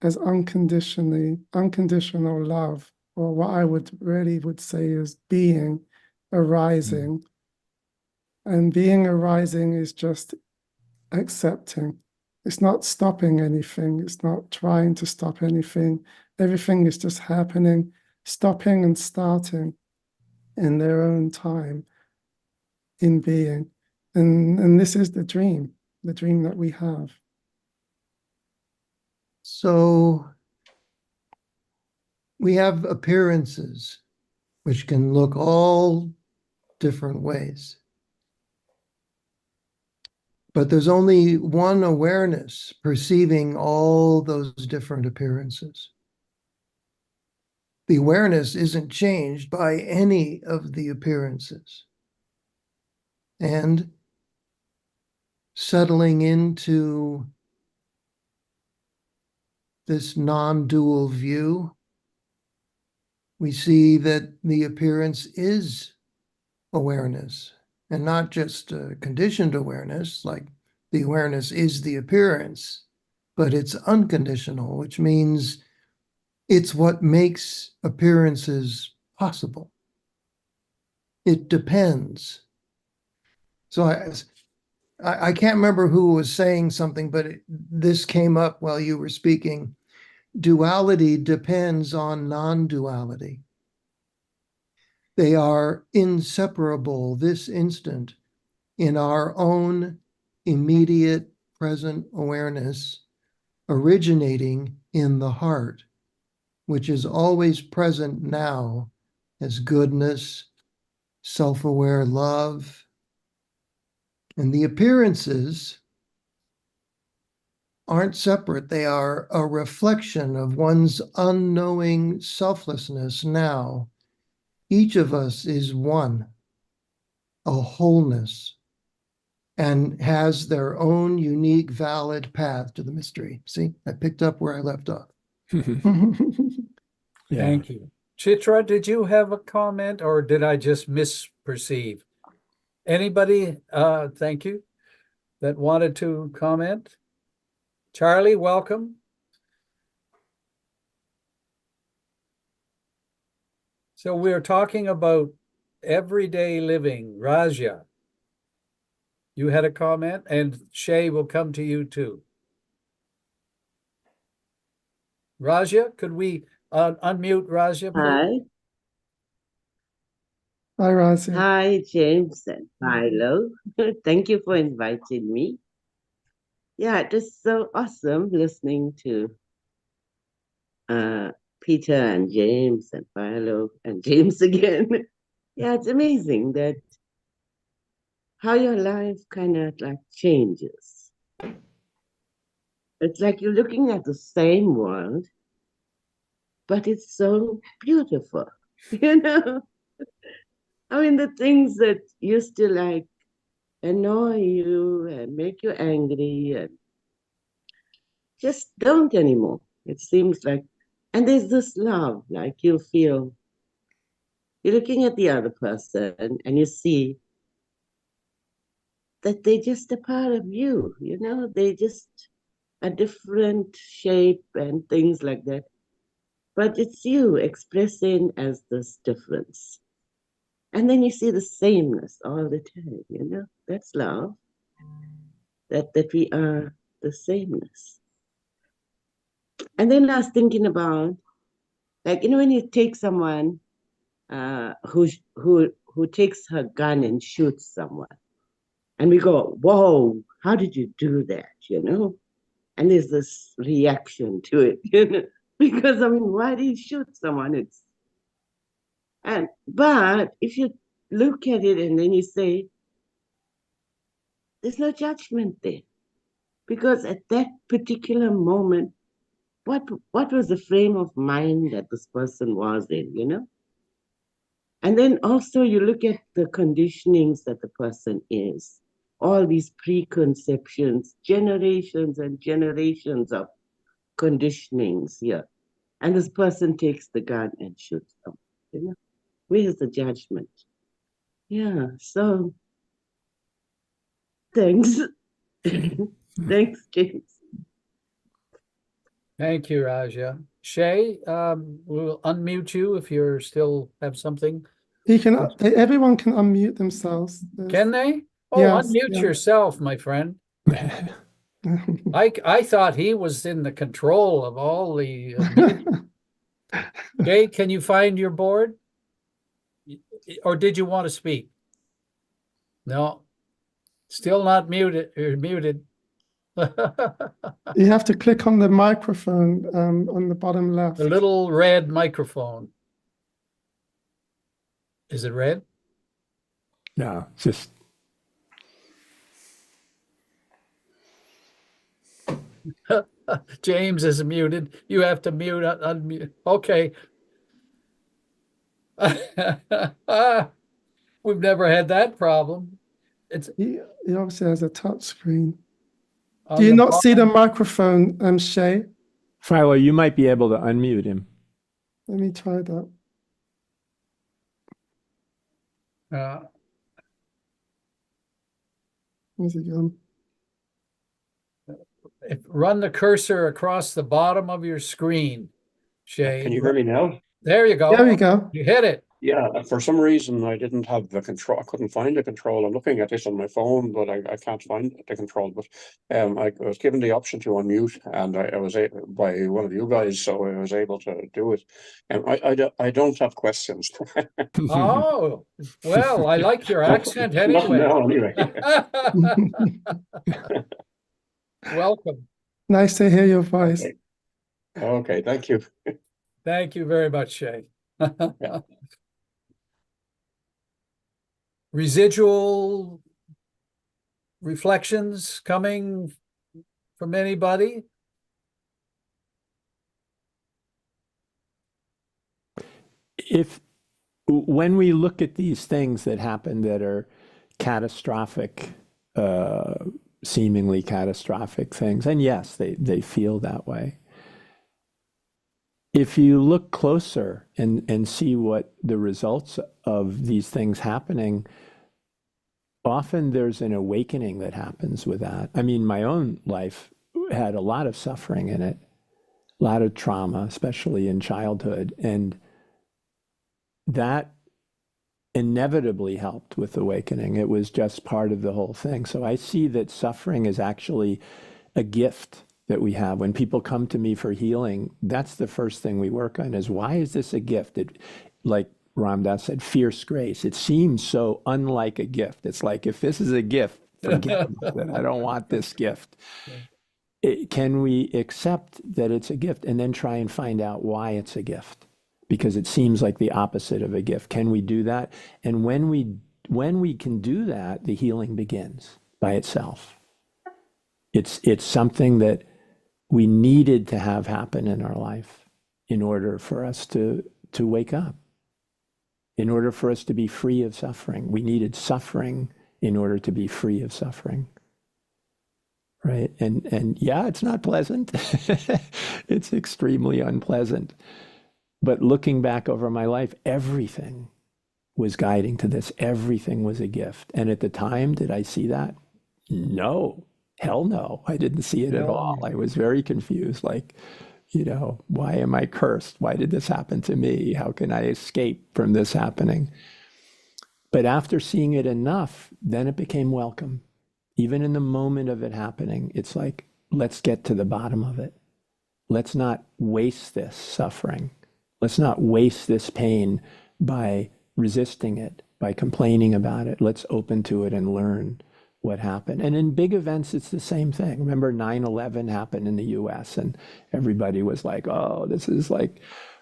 as unconditional love, or what I would say is being arising. And being arising is just accepting. It's not stopping anything. It's not trying to stop anything. Everything is just happening, stopping and starting in their own time in being. And this is the dream that we have. So we have appearances which can look all different ways. But there's only one awareness perceiving all those different appearances. The awareness isn't changed by any of the appearances. And settling into this non-dual view, we see that the appearance is awareness, and not just conditioned awareness, like the awareness is the appearance, but it's unconditional, which means it's what makes appearances possible. It depends. So I can't remember who was saying something, but this came up while you were speaking. Duality depends on non-duality. They are inseparable this instant in our own immediate present awareness, originating in the heart, which is always present now as goodness, self-aware love. And the appearances aren't separate. They are a reflection of one's unknowing selflessness now. Each of us is one, a wholeness, and has their own unique, valid path to the mystery. See, I picked up where I left off. Yeah. Thank you. Chitra, did you have a comment, or did I just misperceive? Anybody, thank you, that wanted to comment? Charlie, welcome. So we're talking about everyday living. Raja, you had a comment, and Shay will come to you too. Raja, could we unmute Raja, please? Hi. Hi, Razia. Hi, James and Filo. Thank you for inviting me. Yeah, it is so awesome listening to Peter and James and Philo and James again. Yeah, it's amazing that how your life kind of like changes. It's like you're looking at the same world, but it's so beautiful, you know? I mean, the things that used to like annoy you and make you angry and just don't anymore. It seems like, and there's this love, like you feel, you're looking at the other person and you see that they're just a part of you, you know, they just a different shape and things like that. But it's you expressing as this difference. And then you see the sameness all the time, you know, that's love, that we are the sameness. And then I was thinking about, like, you know, when you take someone who takes her gun and shoots someone, and we go, whoa, how did you do that, you know? And there's this reaction to it, you know, because I mean, why did you shoot someone? But if you look at it and then you say, there's no judgment there, because at that particular moment, what was the frame of mind that this person was in, you know? And then also you look at the conditionings that the person is. all these preconceptions, generations and generations of conditionings here. And this person takes the gun and shoots them. You know, where's the judgment? Yeah, so thanks. Thanks, James. Thank you, Raja. Shay, we'll unmute you if you're still have something. You can, everyone can unmute themselves. Can they? Oh, Yes, unmute yeah. yourself, my friend. I thought he was in the control of all the Jay, can you find your board? Or did you want to speak? No. Still not muted. You're muted. You have to click on the microphone on the bottom left. The little red microphone. Is it red? No, just James is muted. You have to mute, unmute. Okay. We've never had that problem. It's He obviously has a touch screen. on Do you the not see the bottom. microphone, Shay? Philo, you might be able to unmute him. Let me try that. Where's it gone? Run the cursor across the bottom of your screen, Shay. Can you hear me now? There you go. There we go. You hit it. Yeah, for some reason I didn't have the control. I couldn't find the control. I'm looking at this on my phone, but I can't find the control. But I was given the option to unmute, and I was able by one of you guys, so I was able to do it. And I don't have questions. Oh, well, I like your accent Not anyway. now, anyway. Welcome. Nice to hear your voice. Okay. Okay, thank you. Thank you very much, Shay. Yeah. Residual reflections coming from anybody? When we look at these things that happen that are catastrophic, seemingly catastrophic things, and yes, they feel that way. If you look closer and see what the results of these things happening, often there's an awakening that happens with that. I mean, my own life had a lot of suffering in it, a lot of trauma, especially in childhood. And that inevitably helped with awakening. It was just part of the whole thing. So I see that suffering is actually a gift that we have. When people come to me for healing, that's the first thing we work on is, why is this a gift? Like Ram Dass said, fierce grace. It seems so unlike a gift. It's like, if this is a gift, forget it. I don't want this gift. Can we accept that it's a gift and then try and find out why it's a gift? Because it seems like the opposite of a gift. Can we do that? And when we can do that, the healing begins by itself. It's something that we needed to have happen in our life in order for us to wake up, in order for us to be free of suffering. We needed suffering in order to be free of suffering. Right? And yeah, it's not pleasant. It's extremely unpleasant. But looking back over my life, everything was guiding to this. Everything was a gift. And at the time, did I see that? No. Hell no. I didn't see it at all. I was very confused. Like, why am I cursed? Why did this happen to me? How can I escape from this happening? But after seeing it enough, then it became welcome. Even in the moment of it happening, it's like, let's get to the bottom of it. Let's not waste this suffering. Let's not waste this pain by resisting it, by complaining about it. Let's open to it and learn what happened. And in big events, it's the same thing. Remember 9/11 happened in the US and everybody was like, oh, this is like,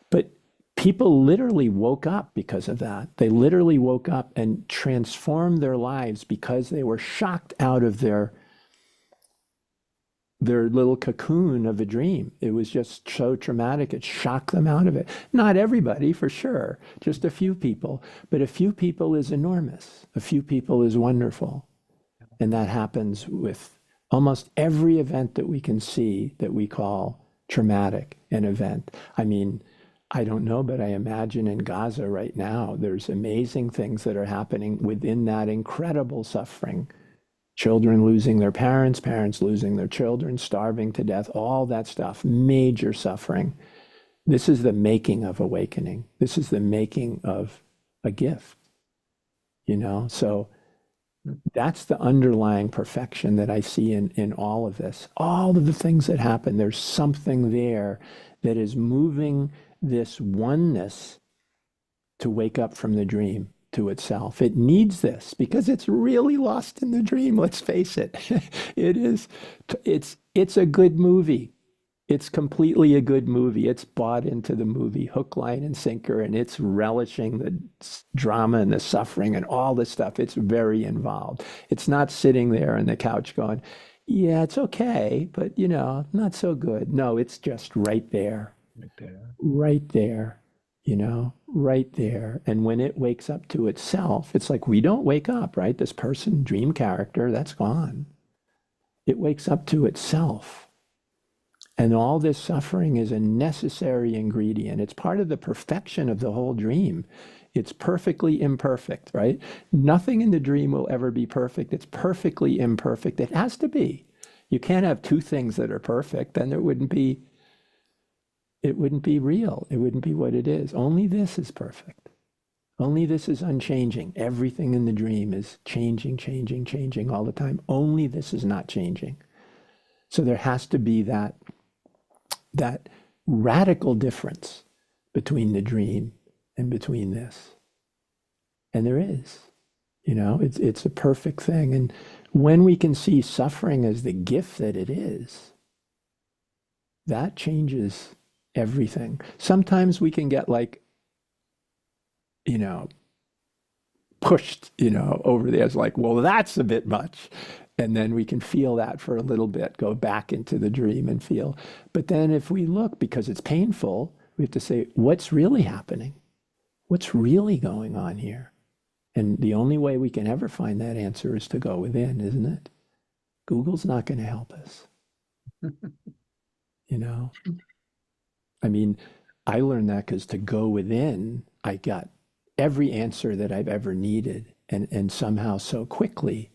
but people literally woke up because of that. They literally woke up and transformed their lives because they were shocked out of their little cocoon of a dream. It was just so traumatic. It shocked them out of it. Not everybody, for sure, just a few people, but a few people is enormous. A few people is wonderful. And that happens with almost every event that we can see that we call traumatic an event. I mean, I don't know, but I imagine in Gaza right now, there's amazing things that are happening within that incredible suffering. Children losing their parents, parents losing their children, starving to death, all that stuff, major suffering. This is the making of awakening. This is the making of a gift, you know? So that's the underlying perfection that I see in all of this. All of the things that happen, there's something there that is moving this oneness to wake up from the dream to itself. It needs this because it's really lost in the dream. Let's face it. It's a good movie. It's completely a good movie. It's bought into the movie hook, line, and sinker, and it's relishing the drama and the suffering and all this stuff. It's very involved. It's not sitting there on the couch going, yeah, it's okay, but you know, not so good. No, it's just right there. Right there. Right there, you know, right there. And when it wakes up to itself, it's like we don't wake up, right? This person, dream character, that's gone. It wakes up to itself. And all this suffering is a necessary ingredient. It's part of the perfection of the whole dream. It's perfectly imperfect, right? Nothing in the dream will ever be perfect. It's perfectly imperfect. It has to be. You can't have two things that are perfect, then it wouldn't be real. It wouldn't be what it is. Only this is perfect. Only this is unchanging. Everything in the dream is changing, changing, changing all the time. Only this is not changing. So there has to be that radical difference between the dream and between this. And there is, you know, it's a perfect thing. And when we can see suffering as the gift that it is, that changes everything. Sometimes we can get like, you know, pushed, you know, over the edge, like, well, that's a bit much. And then we can feel that for a little bit, go back into the dream and feel. But then if we look, because it's painful, we have to say, what's really happening? What's really going on here? And the only way we can ever find that answer is to go within, isn't it? Google's not going to help us. You know? I mean, I learned that because to go within, I got every answer that I've ever needed and somehow so quickly.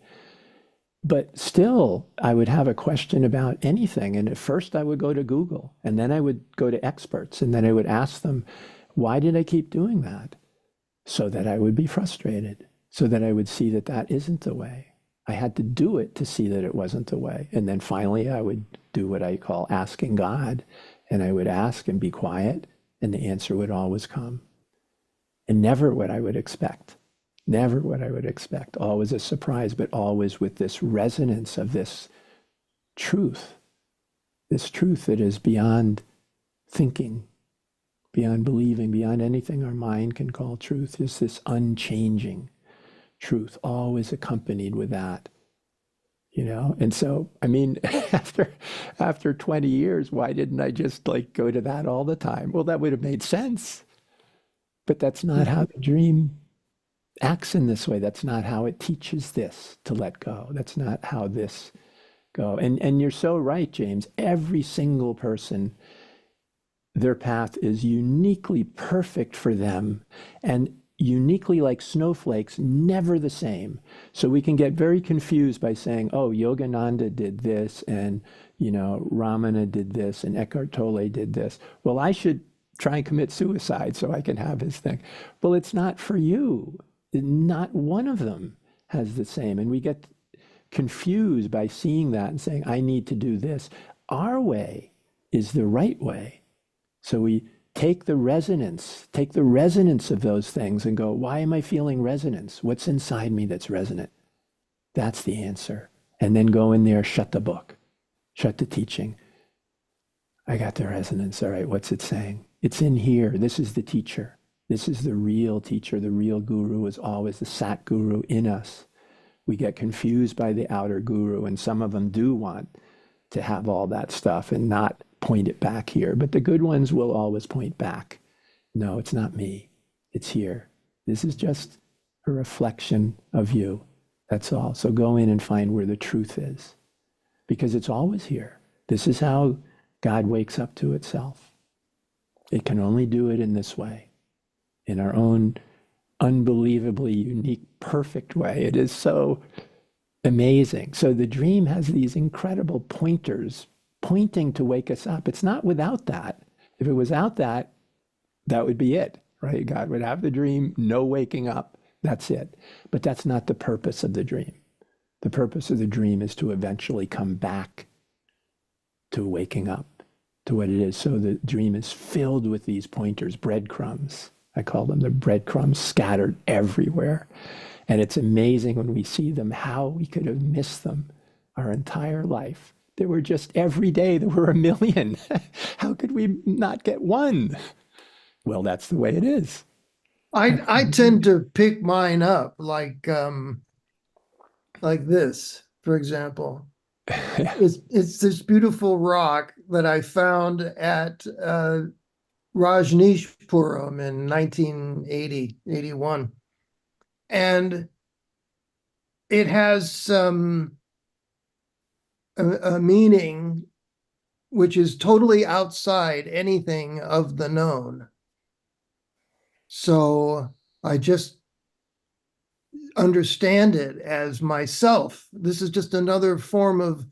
But still, I would have a question about anything. And at first I would go to Google, and then I would go to experts, and then I would ask them, why did I keep doing that? So that I would be frustrated, so that I would see that that isn't the way. I had to do it to see that it wasn't the way. And then finally I would do what I call asking God, and I would ask and be quiet, and the answer would always come. And never what I would expect. Never what I would expect. Always a surprise, but always with this resonance of this truth that is beyond thinking, beyond believing, beyond anything our mind can call truth, is this unchanging truth, always accompanied with that, you know? And so, I mean, after 20 years, why didn't I just like go to that all the time? Well, that would have made sense, but that's not how the dream acts in this way. That's not how it teaches this to let go. That's not how this go. And you're so right, James. Every single person, their path is uniquely perfect for them and uniquely like snowflakes, never the same. So we can get very confused by saying, oh, Yogananda did this, and, you know, Ramana did this, and Eckhart Tolle did this. Well, I should try and commit suicide so I can have his thing. Well, it's not for you. Not one of them has the same. And we get confused by seeing that and saying, I need to do this. Our way is the right way. So we take the resonance of those things and go, why am I feeling resonance? What's inside me that's resonant? That's the answer. And then go in there, shut the book, shut the teaching. I got the resonance. All right, what's it saying? It's in here. This is the teacher. This is the real teacher. The real guru is always the Sat Guru in us. We get confused by the outer guru, and some of them do want to have all that stuff and not point it back here. But the good ones will always point back. No, it's not me. It's here. This is just a reflection of you. That's all. So go in and find where the truth is, because it's always here. This is how God wakes up to itself. It can only do it in this way, in our own unbelievably unique, perfect way. It is so amazing. So the dream has these incredible pointers pointing to wake us up. It's not without that. If it was without that, that would be it, right? God would have the dream, no waking up. That's it. But that's not the purpose of the dream. The purpose of the dream is to eventually come back to waking up to what it is. So the dream is filled with these pointers, breadcrumbs. I call them the breadcrumbs scattered everywhere. And it's amazing when we see them, how we could have missed them our entire life. There were just every day, there were a million. How could we not get one? Well, that's the way it is. I tend to pick mine up like this, for example. It's this beautiful rock that I found at Rajneeshpuram in 1980, 81. And it has a meaning which is totally outside anything of the known. So I just understand it as myself. This is just another form of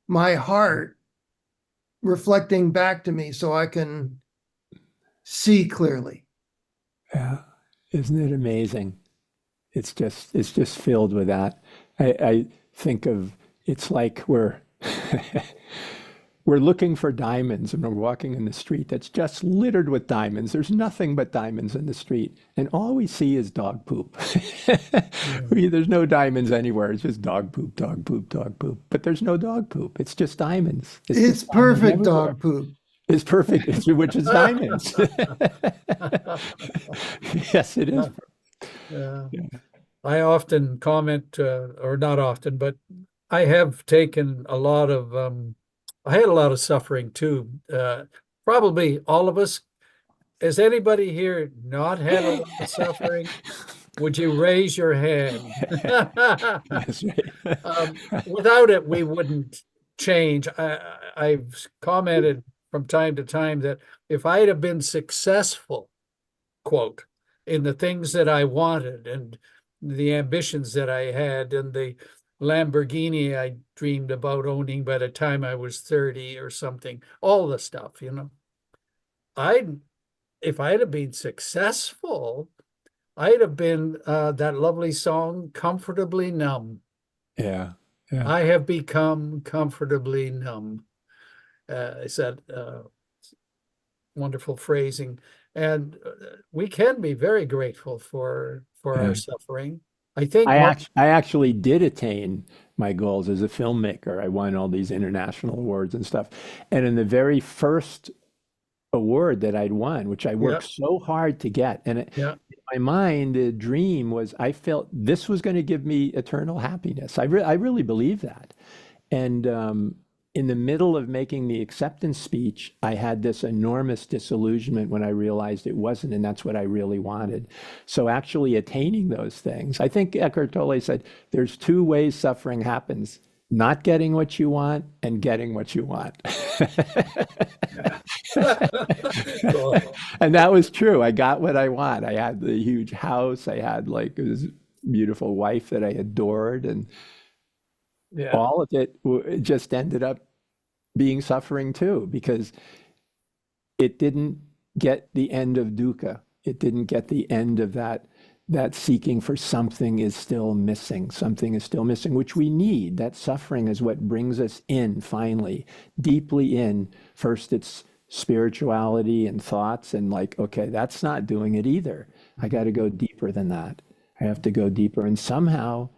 my heart reflecting back to me so I can see clearly. Yeah. Isn't it amazing? It's just filled with that. I think of, it's like we're we're looking for diamonds and we're walking in the street that's just littered with diamonds. There's nothing but diamonds in the street. And all we see is dog poop. There's no diamonds anywhere. It's just dog poop, dog poop, dog poop. But there's no dog poop. It's just diamonds. It's just perfect dog poop. It's perfect, which is diamonds. Yes, it is. Yeah. I often comment, or not often, but I have taken a lot of, I had a lot of suffering too. Probably all of us. Has anybody here not had a lot of suffering? Would you raise your hand? That's right. Without it, we wouldn't change. I've commented from time to time that if I'd have been successful, quote, in the things that I wanted and the ambitions that I had and the Lamborghini I dreamed about owning by the time I was 30 or something, all the stuff, you know. If I'd have been successful, I'd have been that lovely song, Comfortably Numb. Yeah. I have become comfortably numb. It's that wonderful phrasing. And we can be very grateful for our suffering. I think I actually did attain my goals as a filmmaker. I won all these international awards and stuff. And in the very first award that I'd won, which I worked so hard to get, and in my mind, the dream was I felt this was going to give me eternal happiness. I really believe that. And in the middle of making the acceptance speech, I had this enormous disillusionment when I realized it wasn't, and that's what I really wanted. So actually attaining those things, I think Eckhart Tolle said, there's two ways suffering happens: not getting what you want and getting what you want. And that was true. I got what I want. I had the huge house. I had like this beautiful wife that I adored, and all of it just ended up being suffering too, because it didn't get the end of dukkha. It didn't get the end of that seeking for something is still missing. Something is still missing, which we need. That suffering is what brings us in, finally, deeply in. First, it's spirituality and thoughts, and like, okay, that's not doing it either. I got to go deeper than that. I have to go deeper, and somehow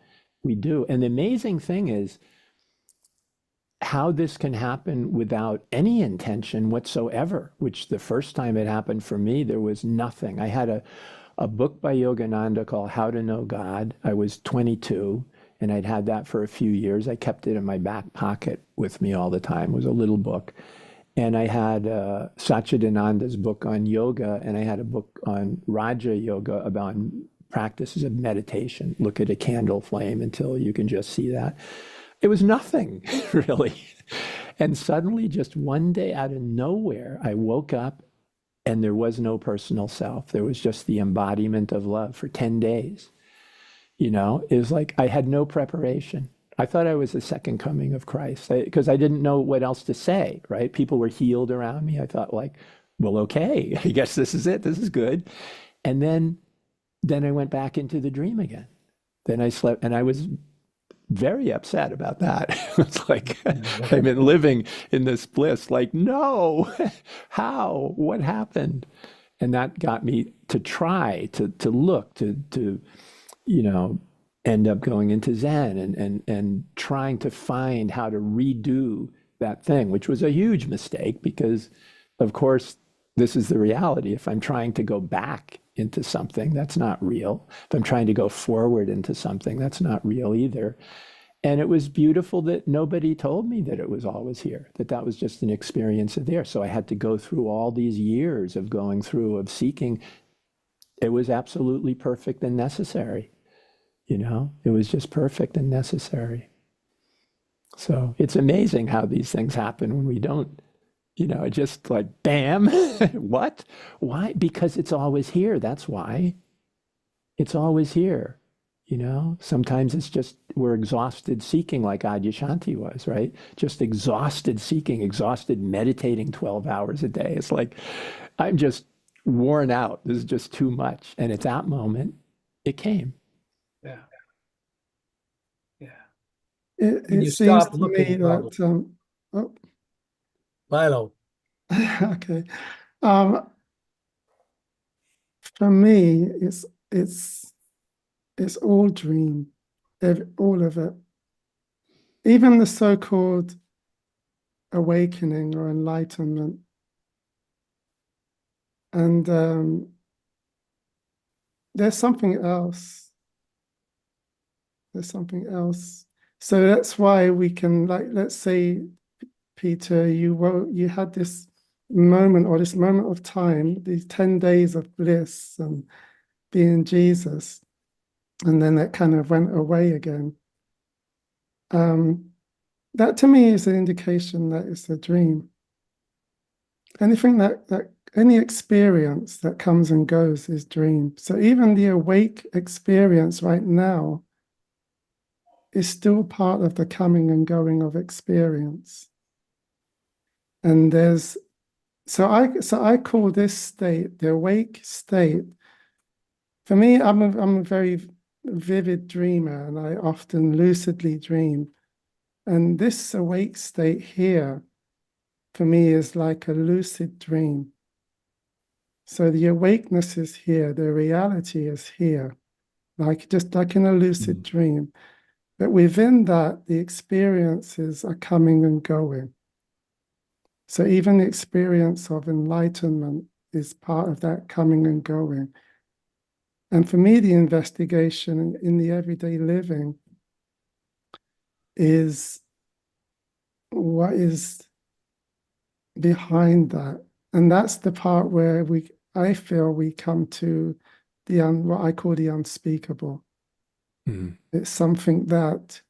we do. And the amazing thing is how this can happen without any intention whatsoever, which the first time it happened for me, there was nothing. I had a book by Yogananda called How to Know God. I was 22, and I'd had that for a few years. I kept it in my back pocket with me all the time. It was a little book. And I had Satchidananda's book on yoga, and I had a book on Raja Yoga about practices of meditation. Look at a candle flame until you can just see that. It was nothing, really. And suddenly, just one day out of nowhere, I woke up and there was no personal self. There was just the embodiment of love for 10 days. You know, it was like I had no preparation. I thought I was the second coming of Christ because I didn't know what else to say, right? People were healed around me. I thought, like, well, okay, I guess this is it. This is good. And then I went back into the dream again. Then I slept, and I was very upset about that. It's like I've been living in this bliss. Like, no, how? What happened? And that got me to try to look to you know, end up going into Zen and trying to find how to redo that thing, which was a huge mistake because, of course, this is the reality. If I'm trying to go back into something, that's not real. If I'm trying to go forward into something, that's not real either. And it was beautiful that nobody told me that it was always here, that that was just an experience of there. So I had to go through all these years of going through, of seeking. It was absolutely perfect and necessary. You know, it was just perfect and necessary. So it's amazing how these things happen when we don't, you know, just like, bam, what? Why? Because it's always here. That's why. It's always here. You know, sometimes it's just we're exhausted seeking, like Adyashanti was, right? Just exhausted seeking, exhausted meditating 12 hours a day. It's like, I'm just worn out. This is just too much. And at that moment, it came. Yeah. Yeah. It When you seems stop to looking, me probably. that oh, Filo. okay. Um, for me, it's all dream, all of it. Even the so-called awakening or enlightenment. And there's something else. There's something else. So that's why we can, like, let's say, Peter, you had this moment or this moment of time, these 10 days of bliss and being Jesus, and then that kind of went away again. That to me is an indication that it's a dream. Anything that any experience that comes and goes is dream. So even the awake experience right now is still part of the coming and going of experience. And so I call this state, the awake state. For me, I'm a very vivid dreamer, and I often lucidly dream. And this awake state here, for me, is like a lucid dream. So the awakeness is here, the reality is here, just like in a lucid dream. But within that, the experiences are coming and going. So even the experience of enlightenment is part of that coming and going. And for me, the investigation in the everyday living is what is behind that. And that's the part where I feel we come to what I call the unspeakable. It's something that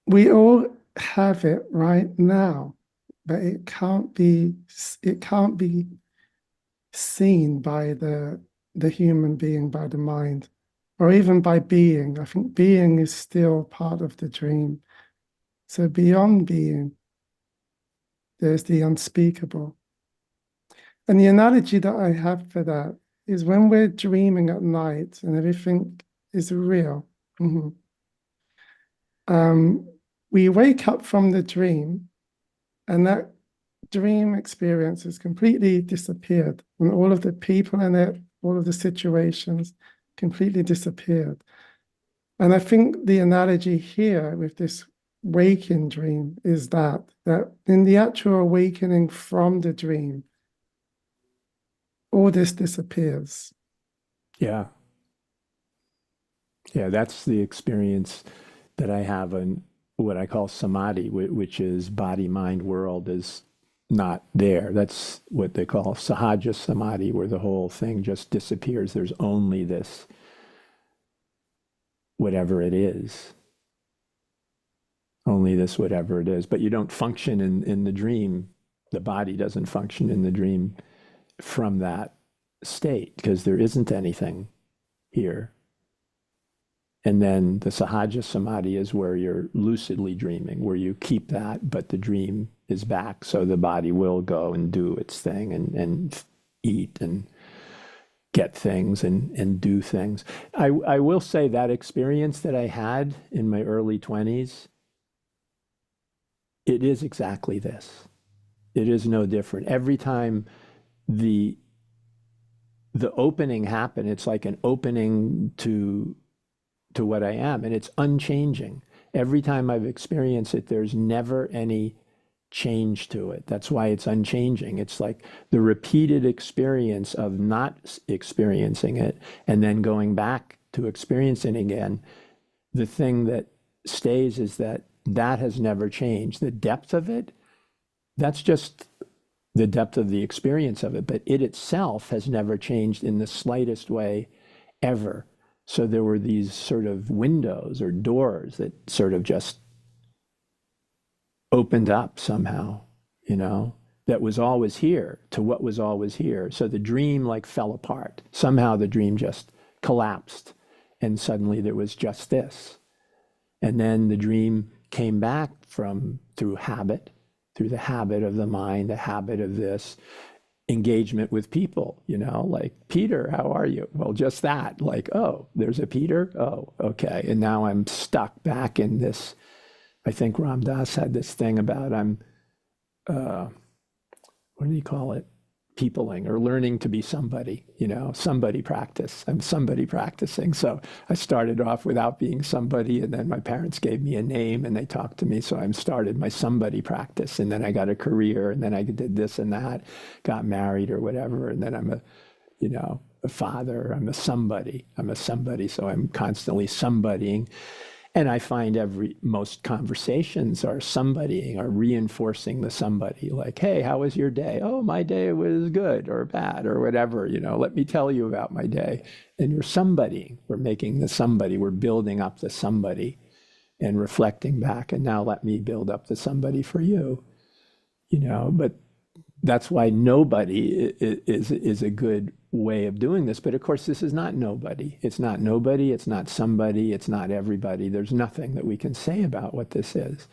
we all have it right now, but it can't be seen by the human being, by the mind, or even by being. I think being is still part of the dream. So beyond being, there's the unspeakable. And the analogy that I have for that is when we're dreaming at night and everything is real. We wake up from the dream, and that dream experience has completely disappeared, and all of the people in it, all of the situations completely disappeared. And I think the analogy here with this waking dream is that in the actual awakening from the dream, all this disappears. Yeah. Yeah, that's the experience that I have in what I call samadhi, which is body, mind, world is not there. That's what they call sahaja samadhi, where the whole thing just disappears. There's only this, whatever it is, only this, whatever it is. But you don't function in the dream. The body doesn't function in the dream from that state because there isn't anything here. And then the sahaja samadhi is where you're lucidly dreaming, where you keep that, but the dream is back. So the body will go and do its thing and eat and get things and do things. I will say that experience that I had in my early 20s, it is exactly this. It is no different. Every time the opening happened, it's like an opening to what I am, and it's unchanging. Every time I've experienced it, there's never any change to it. That's why it's unchanging. It's like the repeated experience of not experiencing it and then going back to experiencing it again. The thing that stays is that has never changed. The depth of it, that's just the depth of the experience of it, but it itself has never changed in the slightest way ever. So there were these sort of windows or doors that sort of just opened up somehow, that was always here to what was always here. So the dream like fell apart. Somehow the dream just collapsed and suddenly there was just this. And then the dream came back through the habit of the mind, the habit of this engagement with people, like, Peter, how are you? Well, just that, like, oh, there's a Peter. Oh, okay. And now I'm stuck back in this. I think Ram Dass had this thing about what do you call it? Peopling or learning to be somebody, somebody practice. I'm somebody practicing. So I started off without being somebody, and then my parents gave me a name and they talked to me. So I started my somebody practice, and then I got a career, and then I did this and that, got married or whatever. And then I'm a father, I'm a somebody. So I'm constantly somebodying. And I find most conversations are somebodying, are reinforcing the somebody. Like, hey, how was your day? Oh, my day was good or bad or whatever. Let me tell you about my day. And you're somebodying. We're making the somebody. We're building up the somebody and reflecting back. And now let me build up the somebody for you. But that's why nobody is a good way of doing this. But of course, this is not nobody. It's not nobody. It's not somebody. It's not everybody. There's nothing that we can say about what this is.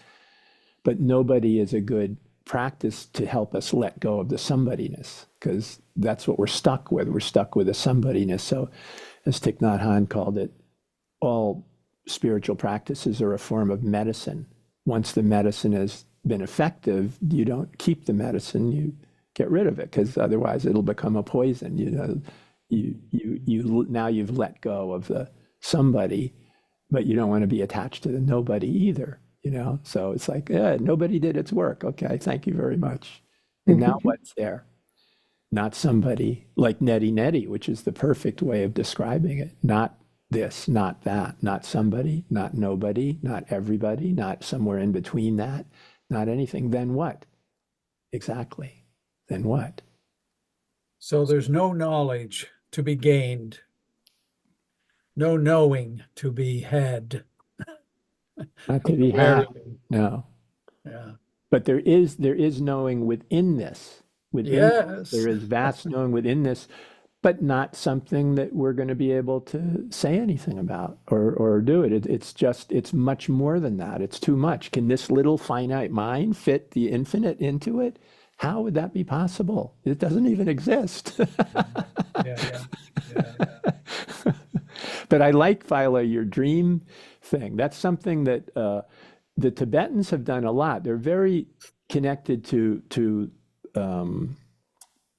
But nobody is a good practice to help us let go of the somebodyness, because that's what we're stuck with. We're stuck with a somebodyness. So as Thich Nhat Hanh called it, all spiritual practices are a form of medicine. Once the medicine has been effective, you don't keep the medicine, you get rid of it, because otherwise it'll become a poison. Now you've let go of the somebody, but you don't want to be attached to the nobody either. So it's like, nobody did its work. Okay, thank you very much. And now what's there? Not somebody, like neti neti, which is the perfect way of describing it. Not this, not that, not somebody, not nobody, not everybody, not somewhere in between that, not anything. Then what? Exactly. Then what? So there's no knowledge to be gained, no knowing to be had. Not to be had. Rarely. No. Yeah. But there is knowing within this. Yes. There is vast knowing within this, but not something that we're going to be able to say anything about or do it. It's much more than that. It's too much. Can this little finite mind fit the infinite into it? How would that be possible? It doesn't even exist. Yeah. But I like, Philo, your dream thing. That's something that the Tibetans have done a lot. They're very connected to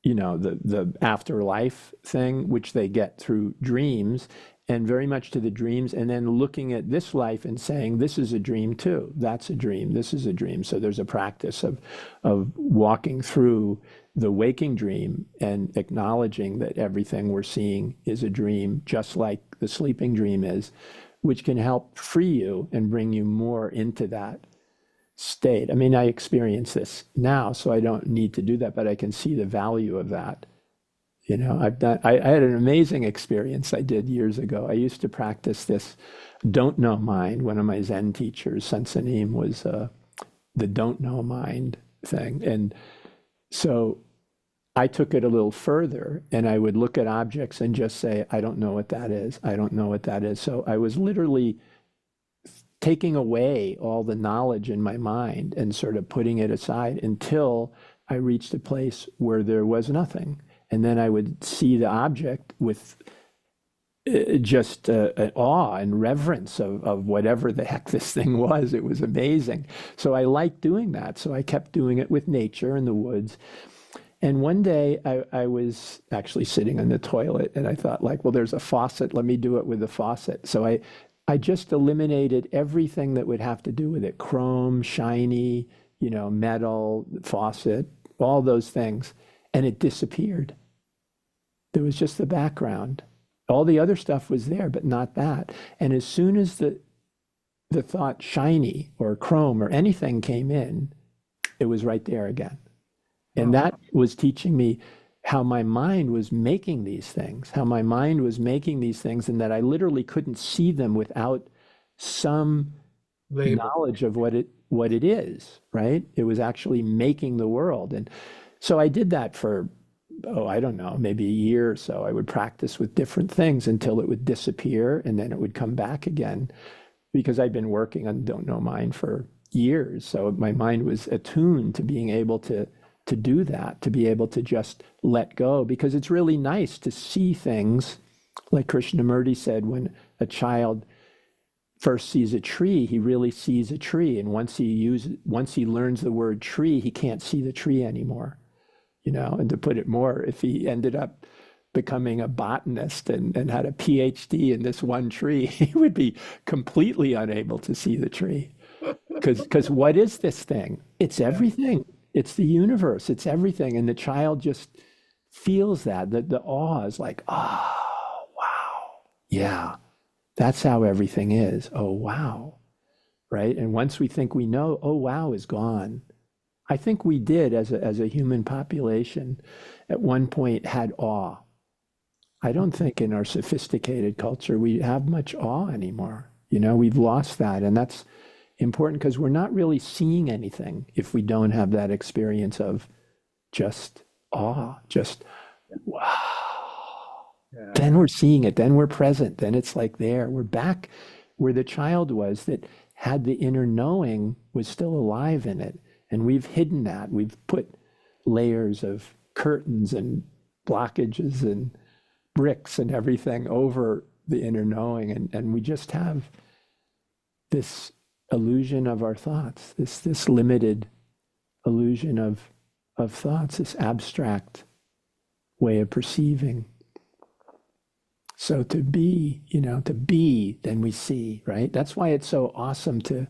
the afterlife thing, which they get through dreams, and very much to the dreams, and then looking at this life and saying, this is a dream too. That's a dream. This is a dream. So there's a practice of walking through the waking dream and acknowledging that everything we're seeing is a dream, just like the sleeping dream is, which can help free you and bring you more into that state. I mean, I experience this now, so I don't need to do that, but I can see the value of that. You know, I had an amazing experience I did years ago. I used to practice this don't know mind. One of my Zen teachers, Sensanim, was the don't know mind thing. And so I took it a little further, and I would look at objects and just say, I don't know what that is. I don't know what that is. So I was literally taking away all the knowledge in my mind and sort of putting it aside until I reached a place where there was nothing. And then I would see the object with just an awe and reverence of whatever the heck this thing was. It was amazing. So I liked doing that. So I kept doing it with nature in the woods. And one day I was actually sitting on the toilet, and I thought, like, well, there's a faucet. Let me do it with the faucet. So I just eliminated everything that would have to do with it. Chrome, shiny, you know, metal, faucet, all those things. And it disappeared. There was just the background. All the other stuff was there, but not that. And as soon as the thought shiny or chrome or anything came in, it was right there again. And that was teaching me how my mind was making these things, and that I literally couldn't see them without some knowledge of what it is, right? It was actually making the world. And so I did that for, I don't know, maybe a year or so. I would practice with different things until it would disappear, and then it would come back again, because I'd been working on Don't Know Mind for years. So my mind was attuned to being able to do that, to be able to just let go, because it's really nice to see things. Like Krishnamurti said, when a child first sees a tree, he really sees a tree. And once he learns the word tree, he can't see the tree anymore. You know, and to put it more, if he ended up becoming a botanist and had a PhD in this one tree, he would be completely unable to see the tree. Because what is this thing? It's everything. It's the universe. It's everything. And the child just feels that the awe is like, oh, wow. Yeah, that's how everything is. Oh, wow. Right. And once we think we know, oh, wow is gone. I think we did as a human population at one point had awe. I don't think in our sophisticated culture we have much awe anymore. You know, we've lost that. And that's important, because we're not really seeing anything if we don't have that experience of just awe, just wow. Yeah. Then we're seeing it, then we're present, then it's like there. We're back where the child was that had the inner knowing, was still alive in it. And we've hidden that. We've put layers of curtains and blockages and bricks and everything over the inner knowing. And we just have this illusion of our thoughts, this limited illusion of thoughts, this abstract way of perceiving. So to be, then we see, right? That's why it's so awesome to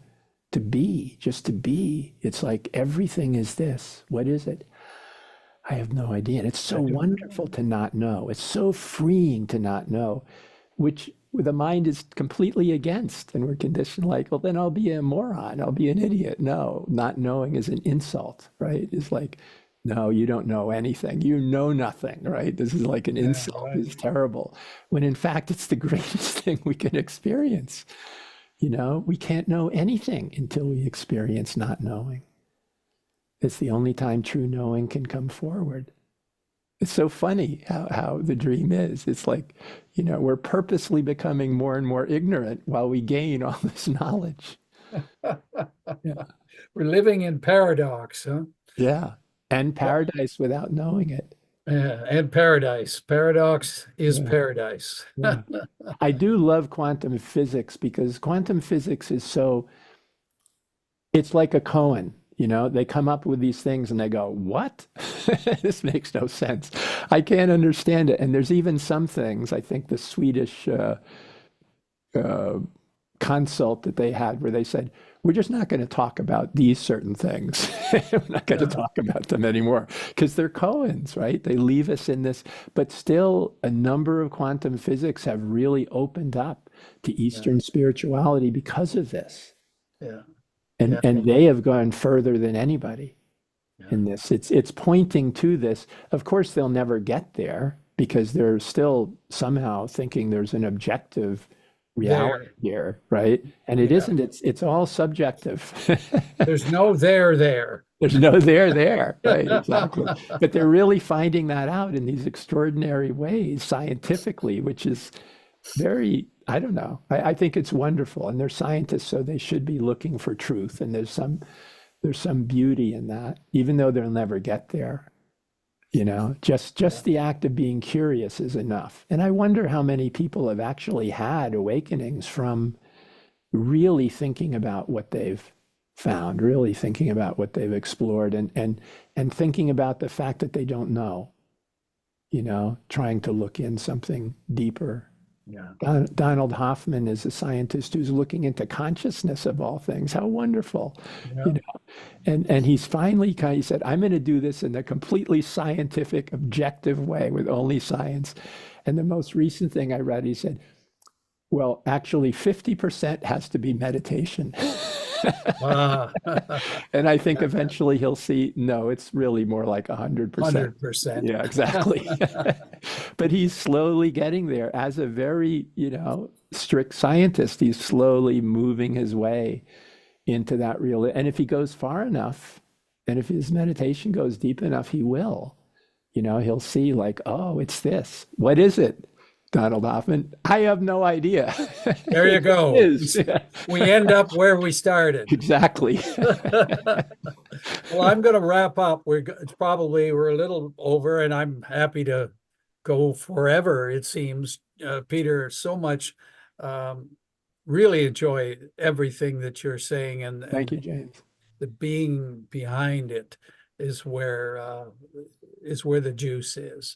be, just to be. It's like everything is this. What is it? I have no idea. And it's so wonderful to not know. It's so freeing to not know, which the mind is completely against. And we're conditioned like, well, then I'll be a moron. I'll be an idiot. No, not knowing is an insult, right? It's like, no, you don't know anything. You know nothing, right? This is like an insult. Right. It's terrible. When in fact, it's the greatest thing we can experience. You know, we can't know anything until we experience not knowing. It's the only time true knowing can come forward. It's so funny how the dream is. It's like, we're purposely becoming more and more ignorant while we gain all this knowledge. Yeah. We're living in paradox, huh? Yeah. And paradise without knowing it. Yeah, and paradise. Paradox is paradise. Yeah. I do love quantum physics, because quantum physics is it's like a koan. They come up with these things and they go, what? This makes no sense. I can't understand it. And there's even some things, I think the Swedish consult that they had, where they said, we're just not going to talk about these certain things. We're not going to talk about them anymore, because they're koans, right? They leave us in this, but still a number of quantum physics have really opened up to Eastern spirituality because of this. Yeah. Yeah. and they have gone further than anybody Yeah. in this. It's pointing to this. Of course, they'll never get there because they're still somehow thinking there's an objective reality here, right? And it Yeah. isn't. It's all subjective. There's no there. There's no there, right? Exactly. But they're really finding that out in these extraordinary ways scientifically, which is very, I don't know. I think it's wonderful. And they're scientists, so they should be looking for truth. And there's some beauty in that, even though they'll never get there. You know, just the act of being curious is enough. And I wonder how many people have actually had awakenings from really thinking about what they've found, really thinking about what they've explored, and thinking about the fact that they don't know, you know, trying to look in something deeper. Yeah. Donald Hoffman is a scientist who's looking into consciousness of all things. How wonderful, Yeah. you know. And he's finally he said, I'm going to do this in a completely scientific, objective way with only science. And the most recent thing I read, he said, well, actually 50% has to be meditation. Ah, And I think eventually he'll see, no, it's really more like 100%. 100%. Yeah, exactly. But he's slowly getting there as a very, you know, strict scientist. He's slowly moving his way into that real. And if he goes far enough, and if his meditation goes deep enough, he will. You know, he'll see like, oh, it's this. What is it? Donald Hoffman, I have no idea. There you go. It is. We end up where we started. Exactly. Well, I'm going to wrap up. We're a little over, and I'm happy to go forever. It seems, Peter, so much. Really enjoy everything that you're saying, and Thank you, James. the being behind it is where the juice is.